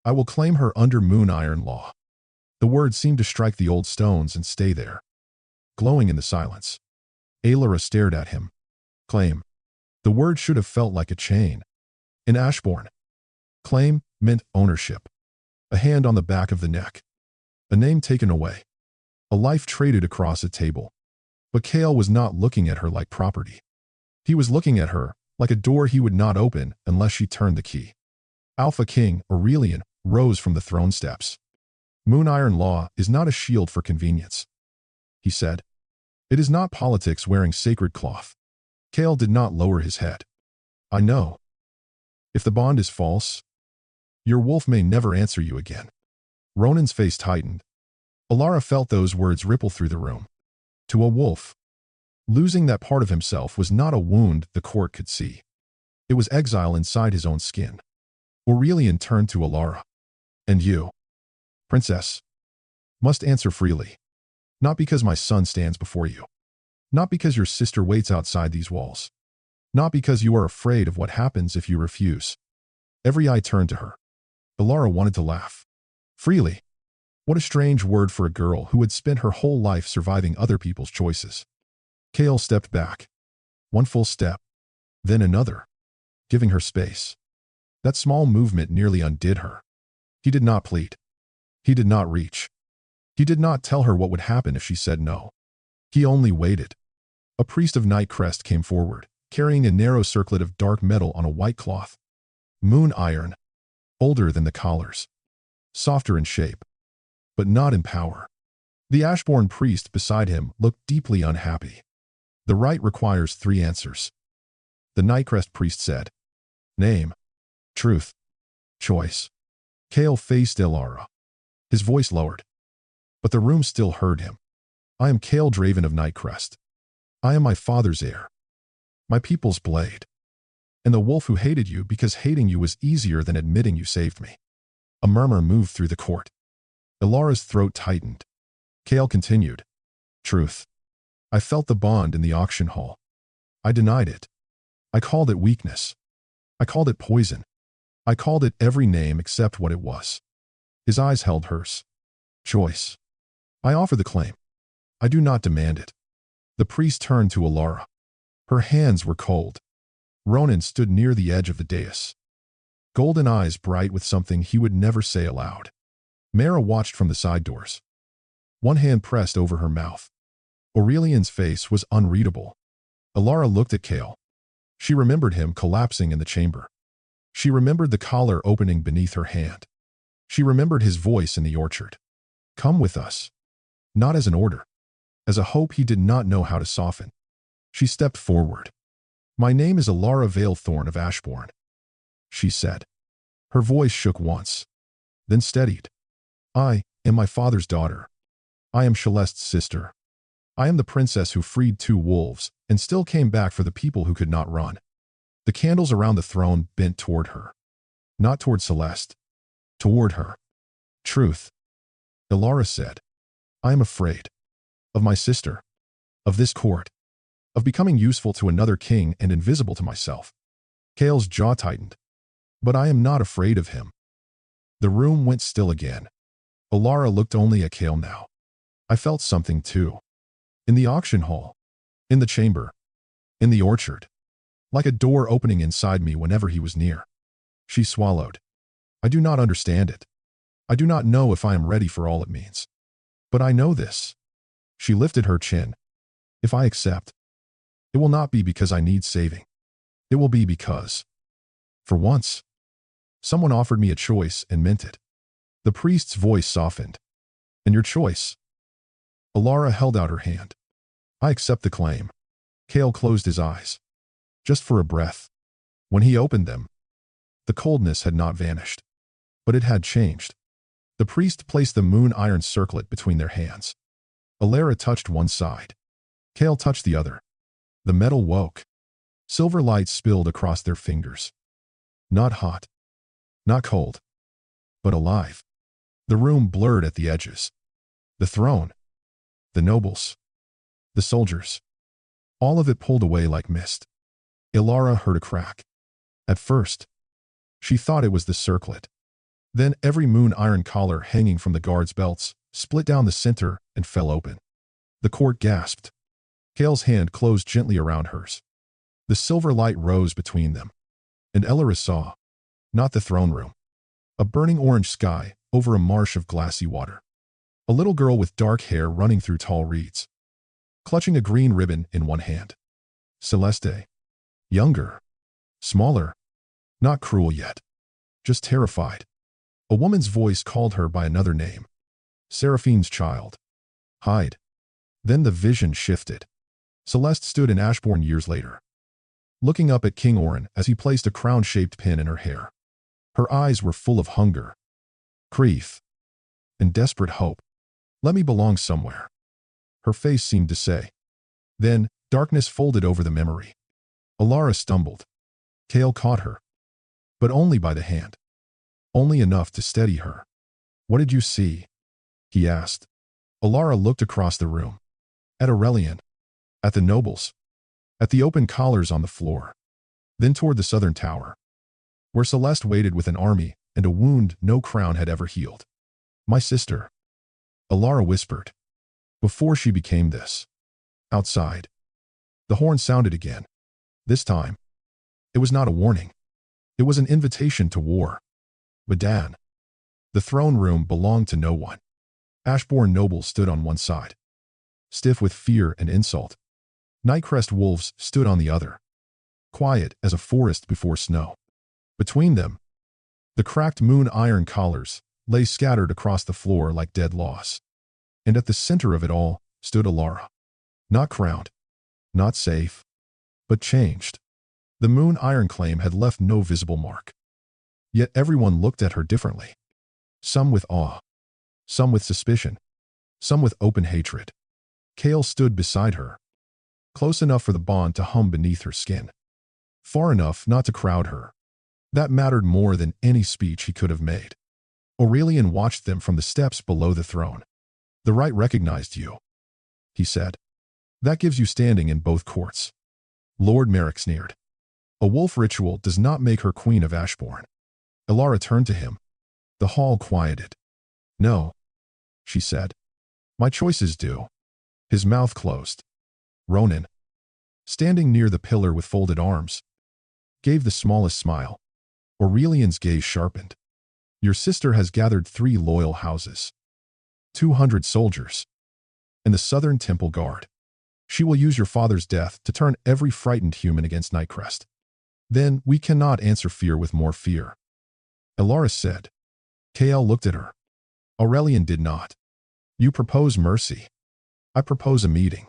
I will claim her under moon iron law. The words seemed to strike the old stones and stay there. Glowing in the silence. Elara stared at him. Claim. The word should have felt like a chain. In Ashborne. Claim meant ownership. A hand on the back of the neck. A name taken away. A life traded across a table. But Kael was not looking at her like property. He was looking at her like a door he would not open unless she turned the key. Alpha King Aurelian rose from the throne steps. Moon iron law is not a shield for convenience, he said. It is not politics wearing sacred cloth. Kael did not lower his head. I know. If the bond is false, your wolf may never answer you again. Ronan's face tightened. Elara felt those words ripple through the room. To a wolf, losing that part of himself was not a wound the court could see. It was exile inside his own skin. Aurelian turned to Elara. And you, princess, must answer freely. Not because my son stands before you. Not because your sister waits outside these walls. Not because you are afraid of what happens if you refuse. Every eye turned to her. Elara wanted to laugh. Freely. What a strange word for a girl who had spent her whole life surviving other people's choices. Kael stepped back. One full step. Then another. Giving her space. That small movement nearly undid her. He did not plead. He did not reach. He did not tell her what would happen if she said no. He only waited. A priest of Nightcrest came forward, carrying a narrow circlet of dark metal on a white cloth. Moon iron. Older than the collars. Softer in shape. But not in power. The Ashborne priest beside him looked deeply unhappy. The rite requires 3 answers. The Nightcrest priest said. Name. Truth. Choice. Kael faced Elara. His voice lowered. But the room still heard him. I am Kael Draven of Nightcrest. I am my father's heir. My people's blade. And the wolf who hated you because hating you was easier than admitting you saved me. A murmur moved through the court. Elara's throat tightened. Kael continued. Truth. I felt the bond in the auction hall. I denied it. I called it weakness. I called it poison. I called it every name except what it was. His eyes held hers. Choice. I offer the claim. I do not demand it. The priest turned to Elara. Her hands were cold. Ronan stood near the edge of the dais. Golden eyes bright with something he would never say aloud. Mara watched from the side doors. One hand pressed over her mouth. Aurelian's face was unreadable. Elara looked at Kael. She remembered him collapsing in the chamber. She remembered the collar opening beneath her hand. She remembered his voice in the orchard. Come with us. Not as an order. As a hope he did not know how to soften. She stepped forward. My name is Elara Vaelthorne of Ashborne, she said. Her voice shook once, then steadied. I am my father's daughter. I am Celeste's sister. I am the princess who freed 2 wolves and still came back for the people who could not run. The candles around the throne bent toward her. Not toward Celeste. Toward her. Truth. Elara said. I am afraid. Of my sister. Of this court. Of becoming useful to another king and invisible to myself. Kael's jaw tightened. But I am not afraid of him. The room went still again. Elara looked only at Kael now. I felt something too. In the auction hall. In the chamber. In the orchard. Like a door opening inside me whenever he was near. She swallowed. I do not understand it. I do not know if I am ready for all it means. But I know this. She lifted her chin. If I accept, it will not be because I need saving. It will be because, for once, someone offered me a choice and meant it. The priest's voice softened. And your choice? Elara held out her hand. I accept the claim. Kael closed his eyes. Just for a breath. When he opened them, the coldness had not vanished. But it had changed. The priest placed the moon iron circlet between their hands. Elara touched one side. Kael touched the other. The metal woke. Silver light spilled across their fingers. Not hot. Not cold. But alive. The room blurred at the edges. The throne. The nobles. The soldiers. All of it pulled away like mist. Elara heard a crack. At first, she thought it was the circlet. Then every moon iron collar hanging from the guards' belts split down the center and fell open. The court gasped. Kael's hand closed gently around hers. The silver light rose between them. And Elara saw, not the throne room, a burning orange sky over a marsh of glassy water. A little girl with dark hair running through tall reeds, clutching a green ribbon in one hand. Celeste. Younger. Smaller. Not cruel yet. Just terrified. A woman's voice called her by another name. Seraphine's child. Hide. Then the vision shifted. Celeste stood in Ashborne years later, looking up at King Orin as he placed a crown-shaped pin in her hair. Her eyes were full of hunger, grief, and desperate hope. Let me belong somewhere, her face seemed to say. Then, darkness folded over the memory. Elara stumbled. Kael caught her, but only by the hand. Only enough to steady her. What did you see? He asked. Elara looked across the room. At Aurelian. At the nobles. At the open collars on the floor. Then toward the southern tower, where Celeste waited with an army and a wound no crown had ever healed. My sister. Elara whispered. Before she became this. Outside. The horn sounded again. This time. It was not a warning. It was an invitation to war. Badan. The throne room belonged to no one. Ashborne nobles stood on one side, stiff with fear and insult. Nightcrest wolves stood on the other, quiet as a forest before snow. Between them, the cracked moon iron collars lay scattered across the floor like dead loss. And at the center of it all stood Elara. Not crowned, not safe, but changed. The moon iron claim had left no visible mark. Yet everyone looked at her differently. Some with awe, some with suspicion, some with open hatred. Kael stood beside her, close enough for the bond to hum beneath her skin, far enough not to crowd her. That mattered more than any speech he could have made. Aurelian watched them from the steps below the throne. The right recognized you, he said. That gives you standing in both courts. Lord Merrick sneered. A wolf ritual does not make her queen of Ashborne. Elara turned to him. The hall quieted. No, she said. My choices do. His mouth closed. Ronan, standing near the pillar with folded arms, gave the smallest smile. Aurelian's gaze sharpened. Your sister has gathered 3 loyal houses, 200 soldiers, and the Southern Temple Guard. She will use your father's death to turn every frightened human against Nightcrest. Then we cannot answer fear with more fear. Elara said. Kael looked at her. Aurelian did not. You propose mercy. I propose a meeting.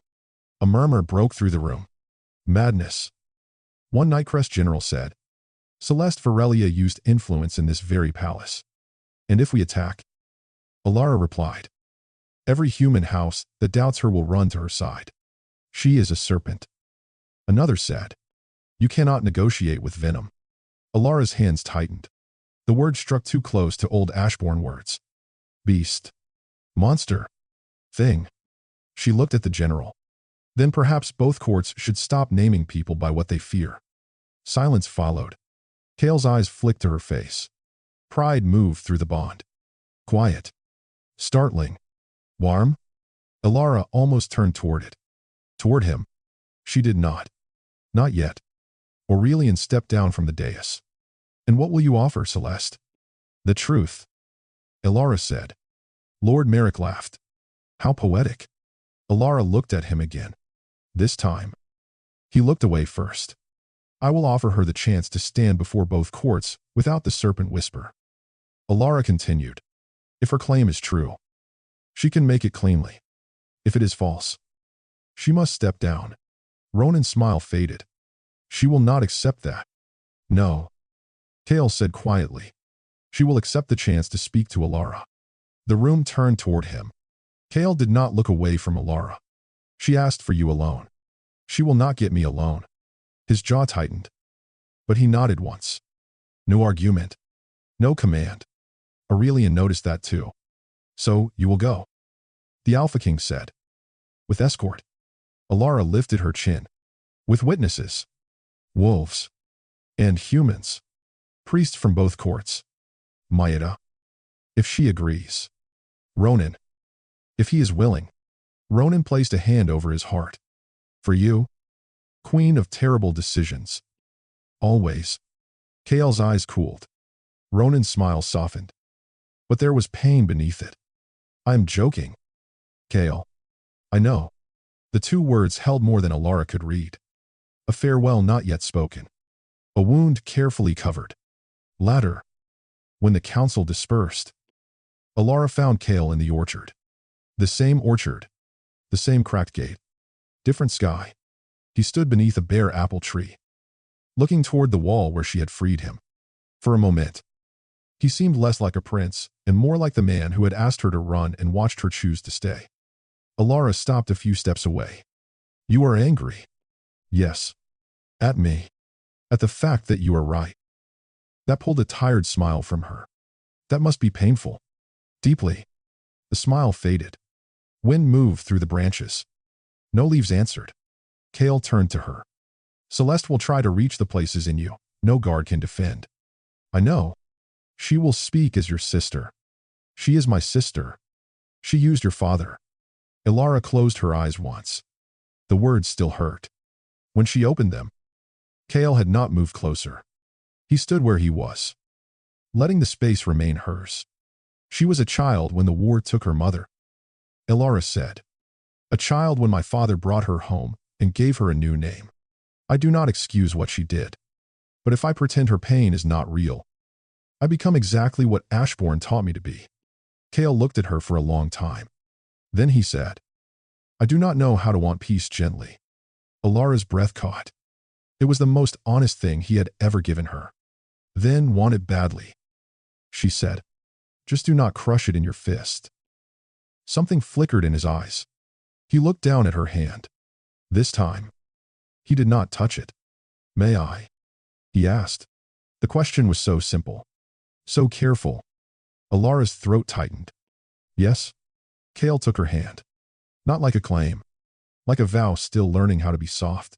A murmur broke through the room. Madness. One Nightcrest general said. Celeste Varelia used influence in this very palace. And if we attack? Elara replied. Every human house that doubts her will run to her side. She is a serpent. Another said. You cannot negotiate with venom. Alara's hands tightened. The word struck too close to old Ashborne words. Beast. Monster. Thing. She looked at the general. Then perhaps both courts should stop naming people by what they fear. Silence followed. Kael's eyes flicked to her face. Pride moved through the bond. Quiet. Startling. Warm? Elara almost turned toward it. Toward him. She did not. Not yet. Aurelian stepped down from the dais. And what will you offer, Celeste? The truth. Elara said. Lord Merrick laughed. How poetic. Elara looked at him again. This time. He looked away first. I will offer her the chance to stand before both courts without the serpent whisper. Elara continued. If her claim is true, she can make it cleanly. If it is false, she must step down. Ronan's smile faded. She will not accept that. No. Kael said quietly. She will accept the chance to speak to Elara. The room turned toward him. Kael did not look away from Elara. She asked for you alone. She will not get me alone. His jaw tightened. But he nodded once. No argument. No command. Aurelian noticed that too. So, you will go. The Alpha King said. With escort. Elara lifted her chin. With witnesses. Wolves. And humans. Priests from both courts. Maeda. If she agrees. Ronan. If he is willing. Ronan placed a hand over his heart. For you. Queen of terrible decisions. Always. Kael's eyes cooled. Ronan's smile softened. But there was pain beneath it. I am joking. Kael. I know. The 2 words held more than Elara could read. A farewell not yet spoken. A wound carefully covered. Latter. When the council dispersed. Elara found Kael in the orchard. The same orchard. The same cracked gate. Different sky. He stood beneath a bare apple tree, looking toward the wall where she had freed him. For a moment, he seemed less like a prince and more like the man who had asked her to run and watched her choose to stay. Elara stopped a few steps away. You are angry. Yes. At me. At the fact that you are right. That pulled a tired smile from her. That must be painful. Deeply. The smile faded. Wind moved through the branches. No leaves answered. Kael turned to her. Celeste will try to reach the places in you no guard can defend. I know. She will speak as your sister. She is my sister. She used your father. Elara closed her eyes once. The words still hurt. When she opened them, Kael had not moved closer. He stood where he was, letting the space remain hers. She was a child when the war took her mother. Elara said, a child when my father brought her home and gave her a new name. I do not excuse what she did. But if I pretend her pain is not real, I become exactly what Ashborne taught me to be. Kael looked at her for a long time. Then he said, I do not know how to want peace gently. Elara's breath caught. It was the most honest thing he had ever given her. Then want it badly. She said, just do not crush it in your fist. Something flickered in his eyes. He looked down at her hand. This time, he did not touch it. May I? He asked. The question was so simple, so careful. Elara's throat tightened. Yes? Kael took her hand. Not like a claim. Like a vow still learning how to be soft.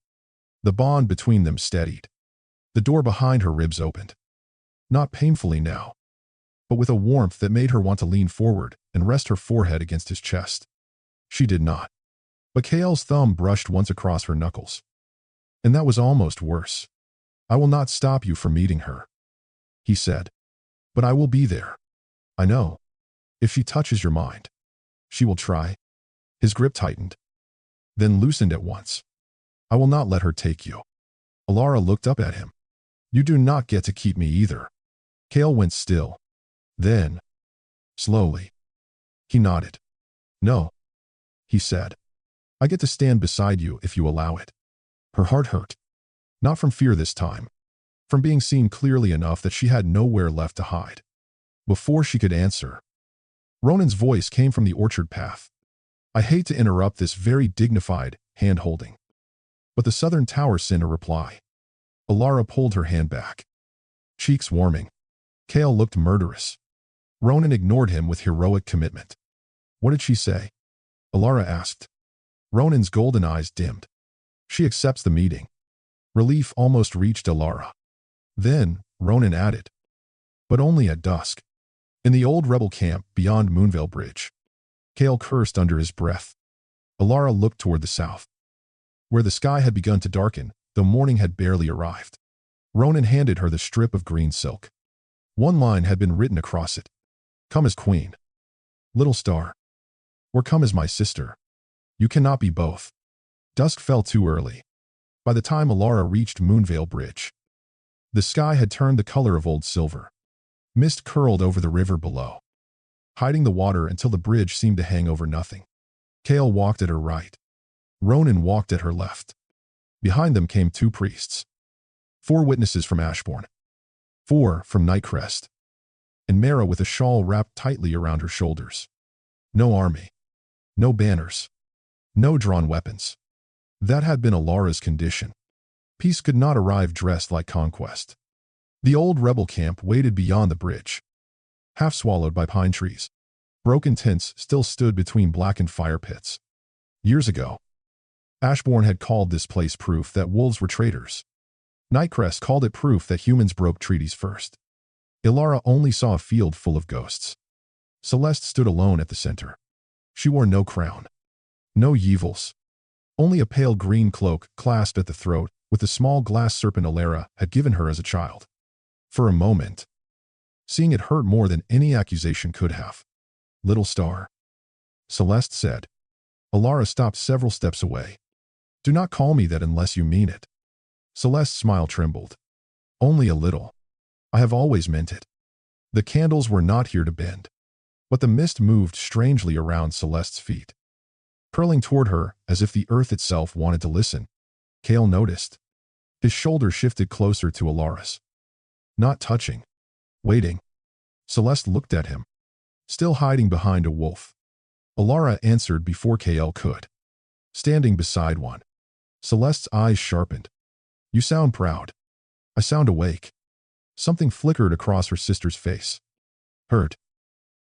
The bond between them steadied. The door behind her ribs opened. Not painfully now, but with a warmth that made her want to lean forward and rest her forehead against his chest. She did not. But Kael's thumb brushed once across her knuckles. And that was almost worse. I will not stop you from meeting her, he said. But I will be there. I know. If she touches your mind, she will try. His grip tightened, then loosened at once. I will not let her take you. Elara looked up at him. You do not get to keep me either. Kael went still. Then, slowly, he nodded. No, he said. I get to stand beside you if you allow it. Her heart hurt. Not from fear this time. From being seen clearly enough that she had nowhere left to hide. Before she could answer, Ronan's voice came from the orchard path. I hate to interrupt this very dignified hand-holding, but the southern tower sent a reply. Elara pulled her hand back, cheeks warming. Kael looked murderous. Ronan ignored him with heroic commitment. What did she say? Elara asked. Ronan's golden eyes dimmed. She accepts the meeting. Relief almost reached Elara. Then, Ronan added, but only at dusk. In the old rebel camp beyond Moonvale Bridge. Kael cursed under his breath. Elara looked toward the south, where the sky had begun to darken, though morning had barely arrived. Ronan handed her the strip of green silk. One line had been written across it. Come as queen. Little star. Or come as my sister. You cannot be both. Dusk fell too early. By the time Elara reached Moonvale Bridge, the sky had turned the color of old silver. Mist curled over the river below, hiding the water until the bridge seemed to hang over nothing. Kael walked at her right. Ronan walked at her left. Behind them came two priests. 4 witnesses from Ashborne. 4 from Nightcrest. And Mara with a shawl wrapped tightly around her shoulders. No army. No banners. No drawn weapons. That had been Elara's condition. Peace could not arrive dressed like conquest. The old rebel camp waited beyond the bridge, half swallowed by pine trees. Broken tents still stood between blackened fire pits. Years ago, Ashborne had called this place proof that wolves were traitors. Nightcrest called it proof that humans broke treaties first. Elara only saw a field full of ghosts. Celeste stood alone at the center. She wore no crown, no yevils, only a pale green cloak clasped at the throat with the small glass serpent Elara had given her as a child. For a moment, seeing it hurt more than any accusation could have. Little star, Celeste said. Elara stopped several steps away. Do not call me that unless you mean it. Celeste's smile trembled. Only a little. I have always meant it. The candles were not here to bend, but the mist moved strangely around Celeste's feet, curling toward her as if the earth itself wanted to listen. Kael noticed. His shoulder shifted closer to Elara's. Not touching. Waiting. Celeste looked at him, still hiding behind a wolf. Elara answered before Kael could. Standing beside one. Celeste's eyes sharpened. You sound proud. I sound awake. Something flickered across her sister's face. Hurt.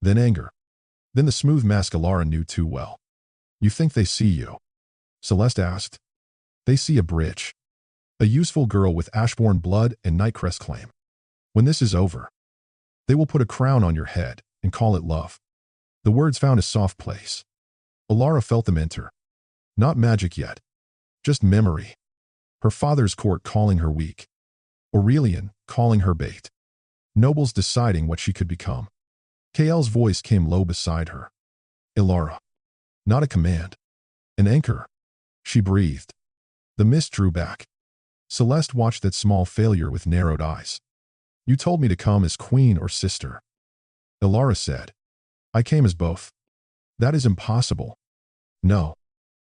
Then anger. Then the smooth mask Elara knew too well. You think they see you? Celeste asked. They see a bridge. A useful girl with Ashborne blood and Nightcrest claim. When this is over, they will put a crown on your head and call it love. The words found a soft place. Elara felt them enter. Not magic yet. Just memory. Her father's court calling her weak. Aurelian calling her bait. Nobles deciding what she could become. Kael's voice came low beside her. Elara. Not a command. An anchor. She breathed. The mist drew back. Celeste watched that small failure with narrowed eyes. You told me to come as queen or sister. Elara said. I came as both. That is impossible. No.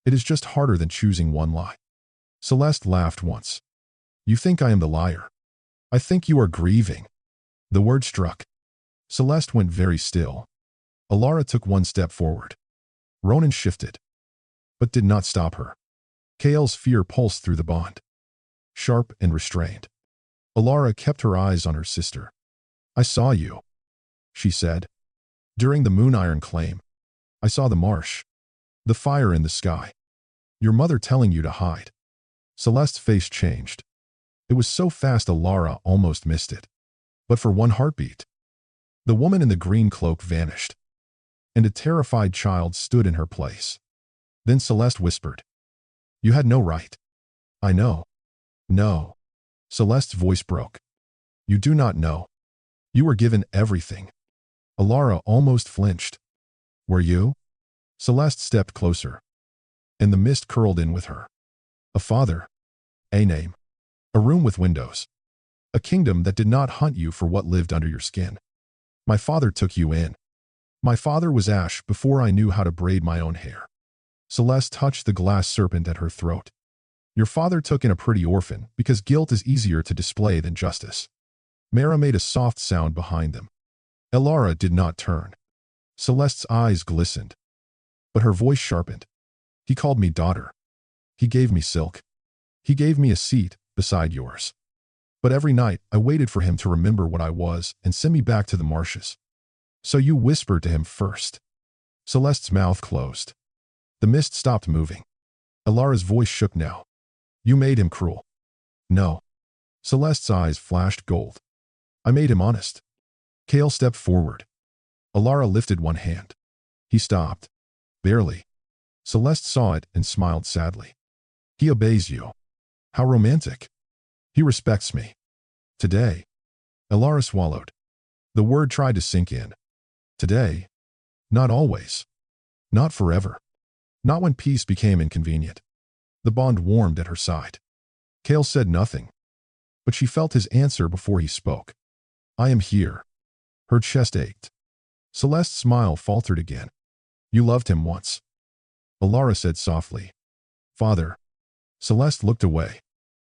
It is just harder than choosing one lie. Celeste laughed once. You think I am the liar. I think you are grieving. The word struck. Celeste went very still. Elara took one step forward. Ronan shifted, but did not stop her. Kael's fear pulsed through the bond. Sharp and restrained. Elara kept her eyes on her sister. I saw you, she said. During the Moon Iron claim, I saw the marsh. The fire in the sky. Your mother telling you to hide. Celeste's face changed. It was so fast Elara almost missed it. But for one heartbeat, the woman in the green cloak vanished, and a terrified child stood in her place. Then Celeste whispered, You had no right. I know. No. Celeste's voice broke. You do not know. You were given everything. Elara almost flinched. Were you? Celeste stepped closer, and the mist curled in with her. A father. A name. A room with windows. A kingdom that did not hunt you for what lived under your skin. My father took you in. My father was ash before I knew how to braid my own hair. Celeste touched the glass serpent at her throat. Your father took in a pretty orphan because guilt is easier to display than justice. Mara made a soft sound behind them. Elara did not turn. Celeste's eyes glistened, but her voice sharpened. He called me daughter. He gave me silk. He gave me a seat beside yours. But every night I waited for him to remember what I was and send me back to the marshes. So you whispered to him first. Celeste's mouth closed. The mist stopped moving. Elara's voice shook now. You made him cruel. No. Celeste's eyes flashed gold. I made him honest. Kael stepped forward. Elara lifted one hand. He stopped. Barely. Celeste saw it and smiled sadly. He obeys you. How romantic. He respects me. Today. Elara swallowed. The word tried to sink in. Today. Not always. Not forever. Not when peace became inconvenient. The bond warmed at her side. Kael said nothing, but she felt his answer before he spoke. I am here. Her chest ached. Celeste's smile faltered again. You loved him once. Elara said softly. Father. Celeste looked away.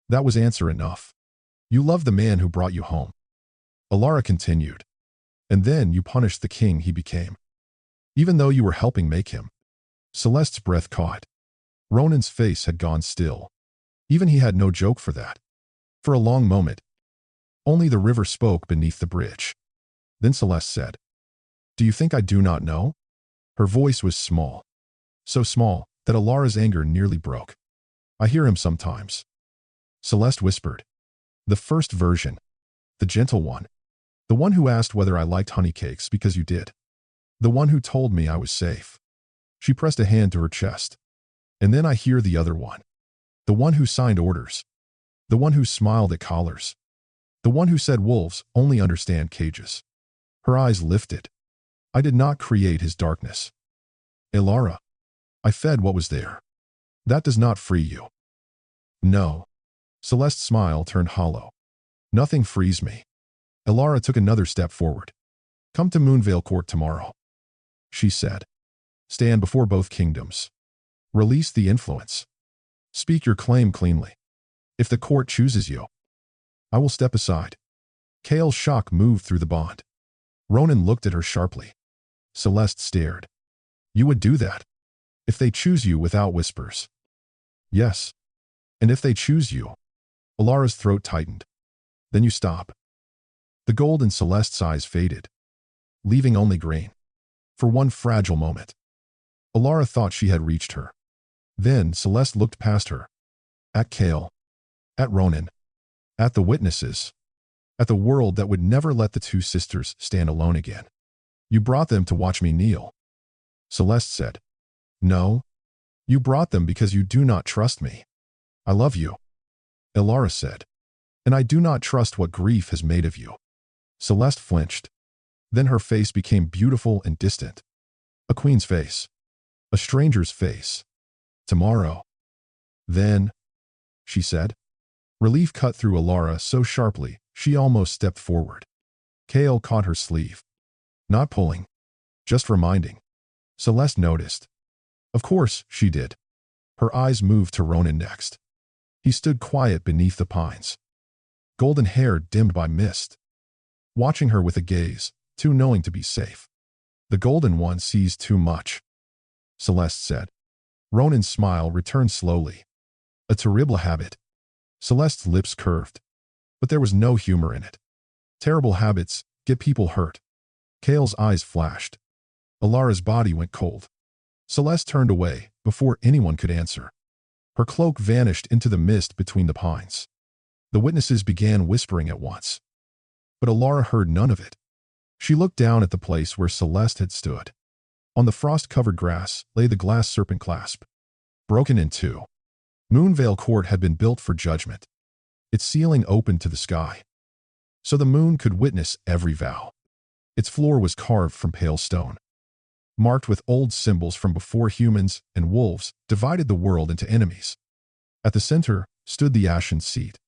That was answer enough. You loved the man who brought you home. Elara continued. And then you punished the king he became. Even though you were helping make him. Celeste's breath caught. Ronan's face had gone still. Even he had no joke for that. For a long moment, only the river spoke beneath the bridge. Then Celeste said, Do you think I do not know? Her voice was small. So small that Elara's anger nearly broke. I hear him sometimes. Celeste whispered. The first version. The gentle one. The one who asked whether I liked honey cakes because you did. The one who told me I was safe. She pressed a hand to her chest. And then I hear the other one. The one who signed orders. The one who smiled at collars. The one who said wolves only understand cages. Her eyes lifted. I did not create his darkness. Elara. I fed what was there. That does not free you. No. Celeste's smile turned hollow. Nothing frees me. Elara took another step forward. Come to Moonvale Court tomorrow. She said. Stand before both kingdoms. Release the influence. Speak your claim cleanly. If the court chooses you, I will step aside. Kael's shock moved through the bond. Ronan looked at her sharply. Celeste stared. You would do that? If they choose you without whispers? Yes. And if they choose you? Elara's throat tightened. Then you stop. The gold in Celeste's eyes faded, leaving only green. For one fragile moment, Elara thought she had reached her. Then Celeste looked past her. At Kael. At Ronan. At the witnesses. At the world that would never let the two sisters stand alone again. You brought them to watch me kneel. Celeste said. No. You brought them because you do not trust me. I love you. Elara said. And I do not trust what grief has made of you. Celeste flinched. Then her face became beautiful and distant. A queen's face. A stranger's face. Tomorrow. Then, she said. Relief cut through Elara so sharply, she almost stepped forward. Kael caught her sleeve. Not pulling. Just reminding. Celeste noticed. Of course, she did. Her eyes moved to Ronan next. He stood quiet beneath the pines. Golden hair dimmed by mist. Watching her with a gaze, too knowing to be safe. The golden one sees too much, Celeste said. Ronan's smile returned slowly. A terrible habit. Celeste's lips curved. But there was no humor in it. Terrible habits get people hurt. Kael's eyes flashed. Elara's body went cold. Celeste turned away before anyone could answer. Her cloak vanished into the mist between the pines. The witnesses began whispering at once. But Elara heard none of it. She looked down at the place where Celeste had stood. On the frost-covered grass lay the glass serpent clasp, broken in two. Moonvale Court had been built for judgment. Its ceiling opened to the sky, so the moon could witness every vow. Its floor was carved from pale stone, marked with old symbols from before humans and wolves divided the world into enemies. At the center stood the ashen seat,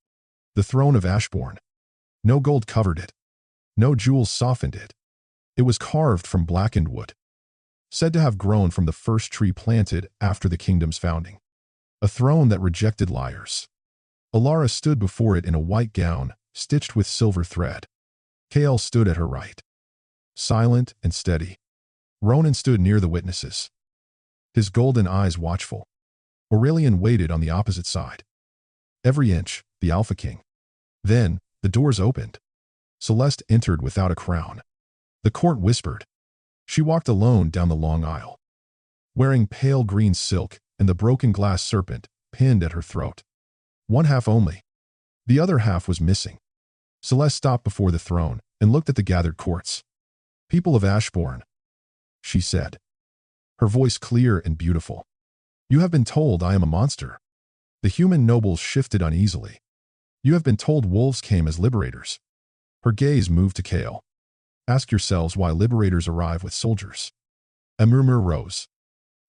the throne of Ashborne. No gold covered it. No jewels softened it. It was carved from blackened wood, said to have grown from the first tree planted after the kingdom's founding. A throne that rejected liars. Elara stood before it in a white gown, stitched with silver thread. Kael stood at her right, silent and steady. Ronan stood near the witnesses, his golden eyes watchful. Aurelian waited on the opposite side. Every inch, the Alpha King. Then, the doors opened. Celeste entered without a crown. The court whispered. She walked alone down the long aisle, wearing pale green silk and the broken glass serpent pinned at her throat. One half only. The other half was missing. Celeste stopped before the throne and looked at the gathered courts. People of Ashborne, she said, her voice clear and beautiful. You have been told I am a monster. The human nobles shifted uneasily. You have been told wolves came as liberators. Her gaze moved to Kael. Ask yourselves why liberators arrive with soldiers. A murmur rose.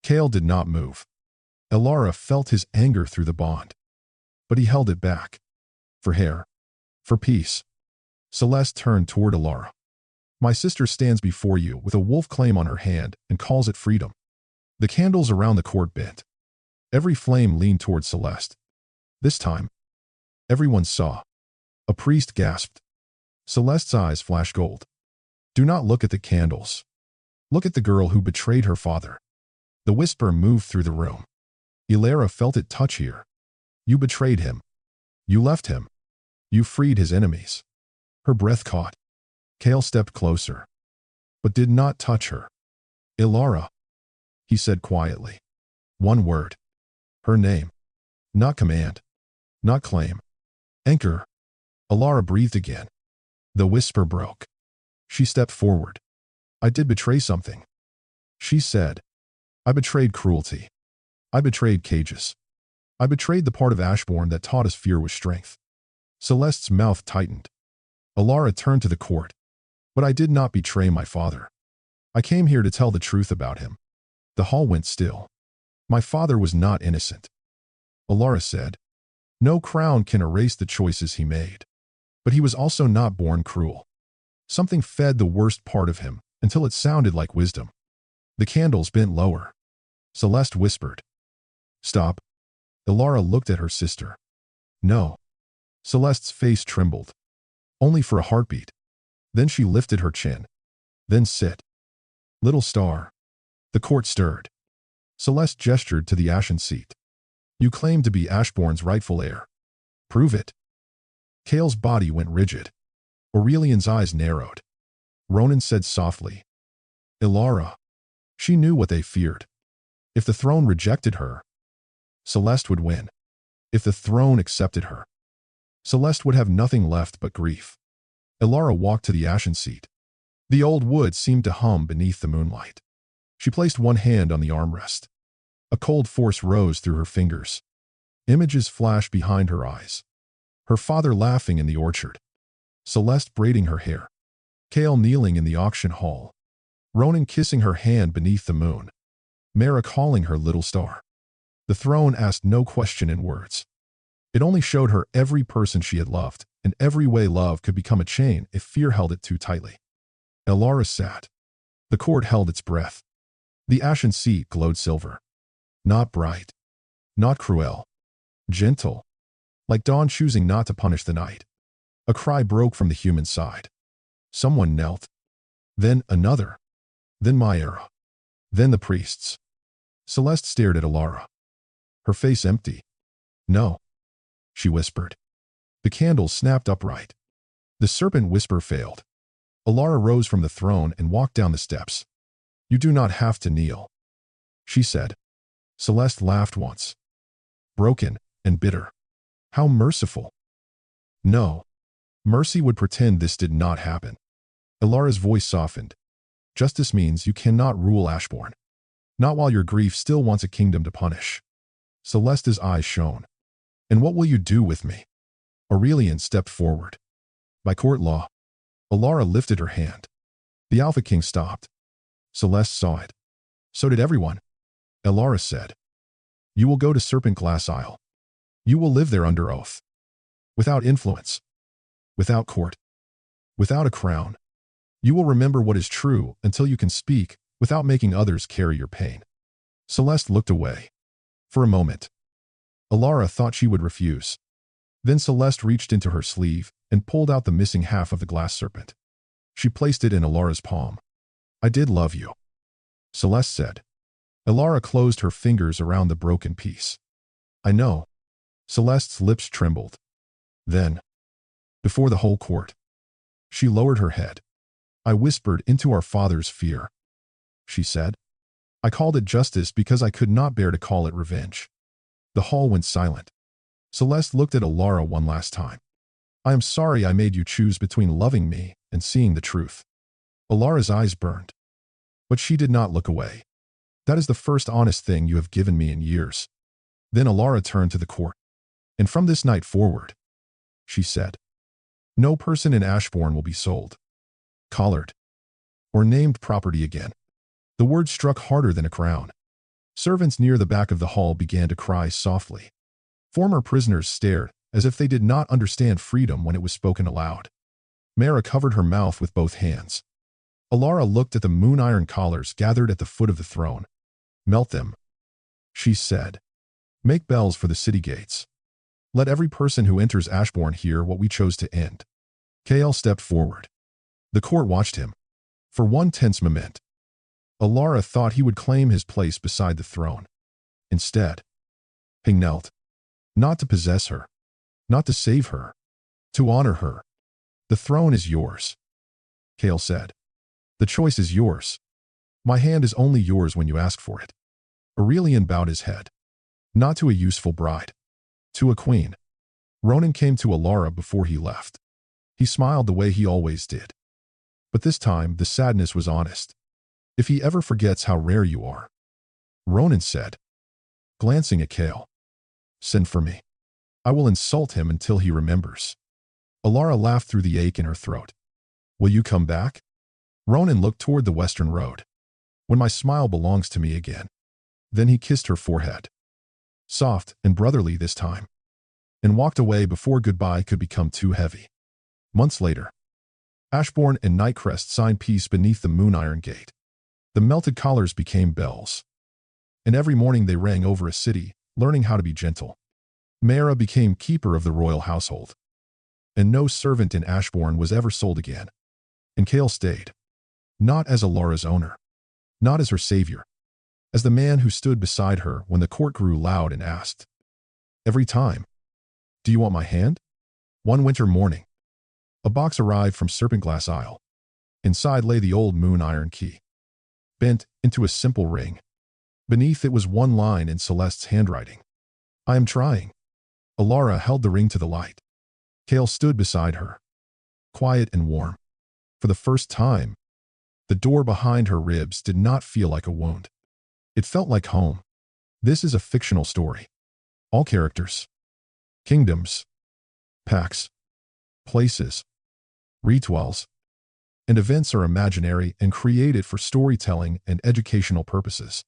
Kael did not move. Elara felt his anger through the bond, but he held it back. For hair. For peace. Celeste turned toward Elara. My sister stands before you with a wolf claim on her hand and calls it freedom. The candles around the court bent. Every flame leaned toward Celeste. This time, everyone saw. A priest gasped. Celeste's eyes flashed gold. Do not look at the candles. Look at the girl who betrayed her father. The whisper moved through the room. Elara felt it touch here. You betrayed him. You left him. You freed his enemies. Her breath caught. Kael stepped closer, but did not touch her. Elara, he said quietly. One word. Her name. Not command. Not claim. Anchor. Elara breathed again. The whisper broke. She stepped forward. I did betray something, she said. I betrayed cruelty. I betrayed cages. I betrayed the part of Ashborne that taught us fear was strength. Celeste's mouth tightened. Elara turned to the court. But I did not betray my father. I came here to tell the truth about him. The hall went still. My father was not innocent. Elara said. No crown can erase the choices he made. But he was also not born cruel. Something fed the worst part of him until it sounded like wisdom. The candles bent lower. Celeste whispered. Stop. Elara looked at her sister. No. Celeste's face trembled. Only for a heartbeat. Then she lifted her chin. Then sit. Little star. The court stirred. Celeste gestured to the ashen seat. You claim to be Ashborne's rightful heir. Prove it. Kael's body went rigid. Aurelian's eyes narrowed. Ronan said softly. Elara, She knew what they feared. If the throne rejected her, Celeste would win. If the throne accepted her, Celeste would have nothing left but grief. Elara walked to the ashen seat. The old wood seemed to hum beneath the moonlight. She placed one hand on the armrest. A cold force rose through her fingers. Images flashed behind her eyes. Her father laughing in the orchard. Celeste braiding her hair. Kael kneeling in the auction hall. Ronan kissing her hand beneath the moon. Mara calling her little star. The throne asked no question in words. It only showed her every person she had loved, and every way love could become a chain if fear held it too tightly. Elara sat. The court held its breath. The ashen seat glowed silver. Not bright. Not cruel. Gentle. Like dawn choosing not to punish the night. A cry broke from the human side. Someone knelt. Then another. Then Myra. Then the priests. Celeste stared at Elara. Her face empty. No. She whispered. The candles snapped upright. The serpent whisper failed. Elara rose from the throne and walked down the steps. You do not have to kneel, she said. Celeste laughed once. Broken and bitter. How merciful. No. Mercy would pretend this did not happen. Elara's voice softened. Justice means you cannot rule Ashborne. Not while your grief still wants a kingdom to punish. Celeste's eyes shone. And what will you do with me? Aurelian stepped forward. By court law. Elara lifted her hand. The Alpha King stopped. Celeste saw it. So did everyone. Elara said. You will go to Serpent Glass Isle. You will live there under oath. Without influence. Without court. Without a crown. You will remember what is true until you can speak without making others carry your pain. Celeste looked away. For a moment. Elara thought she would refuse. Then Celeste reached into her sleeve and pulled out the missing half of the glass serpent. She placed it in Elara's palm. I did love you, Celeste said. Elara closed her fingers around the broken piece. I know. Celeste's lips trembled. Then, before the whole court, she lowered her head. I whispered into our father's fear, she said. I called it justice because I could not bear to call it revenge. The hall went silent. Celeste looked at Elara one last time. I am sorry I made you choose between loving me and seeing the truth. Elara's eyes burned. But she did not look away. That is the first honest thing you have given me in years. Then Elara turned to the court. And from this night forward, she said, no person in Ashborne will be sold, collared, or named property again. The word struck harder than a crown. Servants near the back of the hall began to cry softly. Former prisoners stared as if they did not understand freedom when it was spoken aloud. Mara covered her mouth with both hands. Elara looked at the moon-iron collars gathered at the foot of the throne. Melt them, she said. Make bells for the city gates. Let every person who enters Ashborne hear what we chose to end. Kael stepped forward. The court watched him. For one tense moment, Elara thought he would claim his place beside the throne. Instead, he knelt. Not to possess her. Not to save her. To honor her. The throne is yours, Kael said. The choice is yours. My hand is only yours when you ask for it. Aurelian bowed his head. Not to a useful bride. To a queen. Ronan came to Elara before he left. He smiled the way he always did. But this time the sadness was honest. If he ever forgets how rare you are, Ronan said, glancing at Kael. Send for me. I will insult him until he remembers. Elara laughed through the ache in her throat. Will you come back? Ronan looked toward the western road. When my smile belongs to me again. Then he kissed her forehead. Soft and brotherly this time. And walked away before goodbye could become too heavy. Months later, Ashborne and Nightcrest signed peace beneath the moon-iron gate. The melted collars became bells. And every morning they rang over a city, learning how to be gentle. Mara became keeper of the royal household. And no servant in Ashborne was ever sold again. And Kael stayed. Not as Elara's owner. Not as her savior. As the man who stood beside her when the court grew loud and asked, every time, do you want my hand? One winter morning, a box arrived from Serpent Glass Isle. Inside lay the old moon-iron key. bent into a simple ring. Beneath it was one line in Celeste's handwriting. I am trying. Elara held the ring to the light. Kael stood beside her, quiet and warm. For the first time, the door behind her ribs did not feel like a wound. It felt like home. This is a fictional story. All characters, kingdoms, pacts, places, rituals, and events are imaginary and created for storytelling and educational purposes.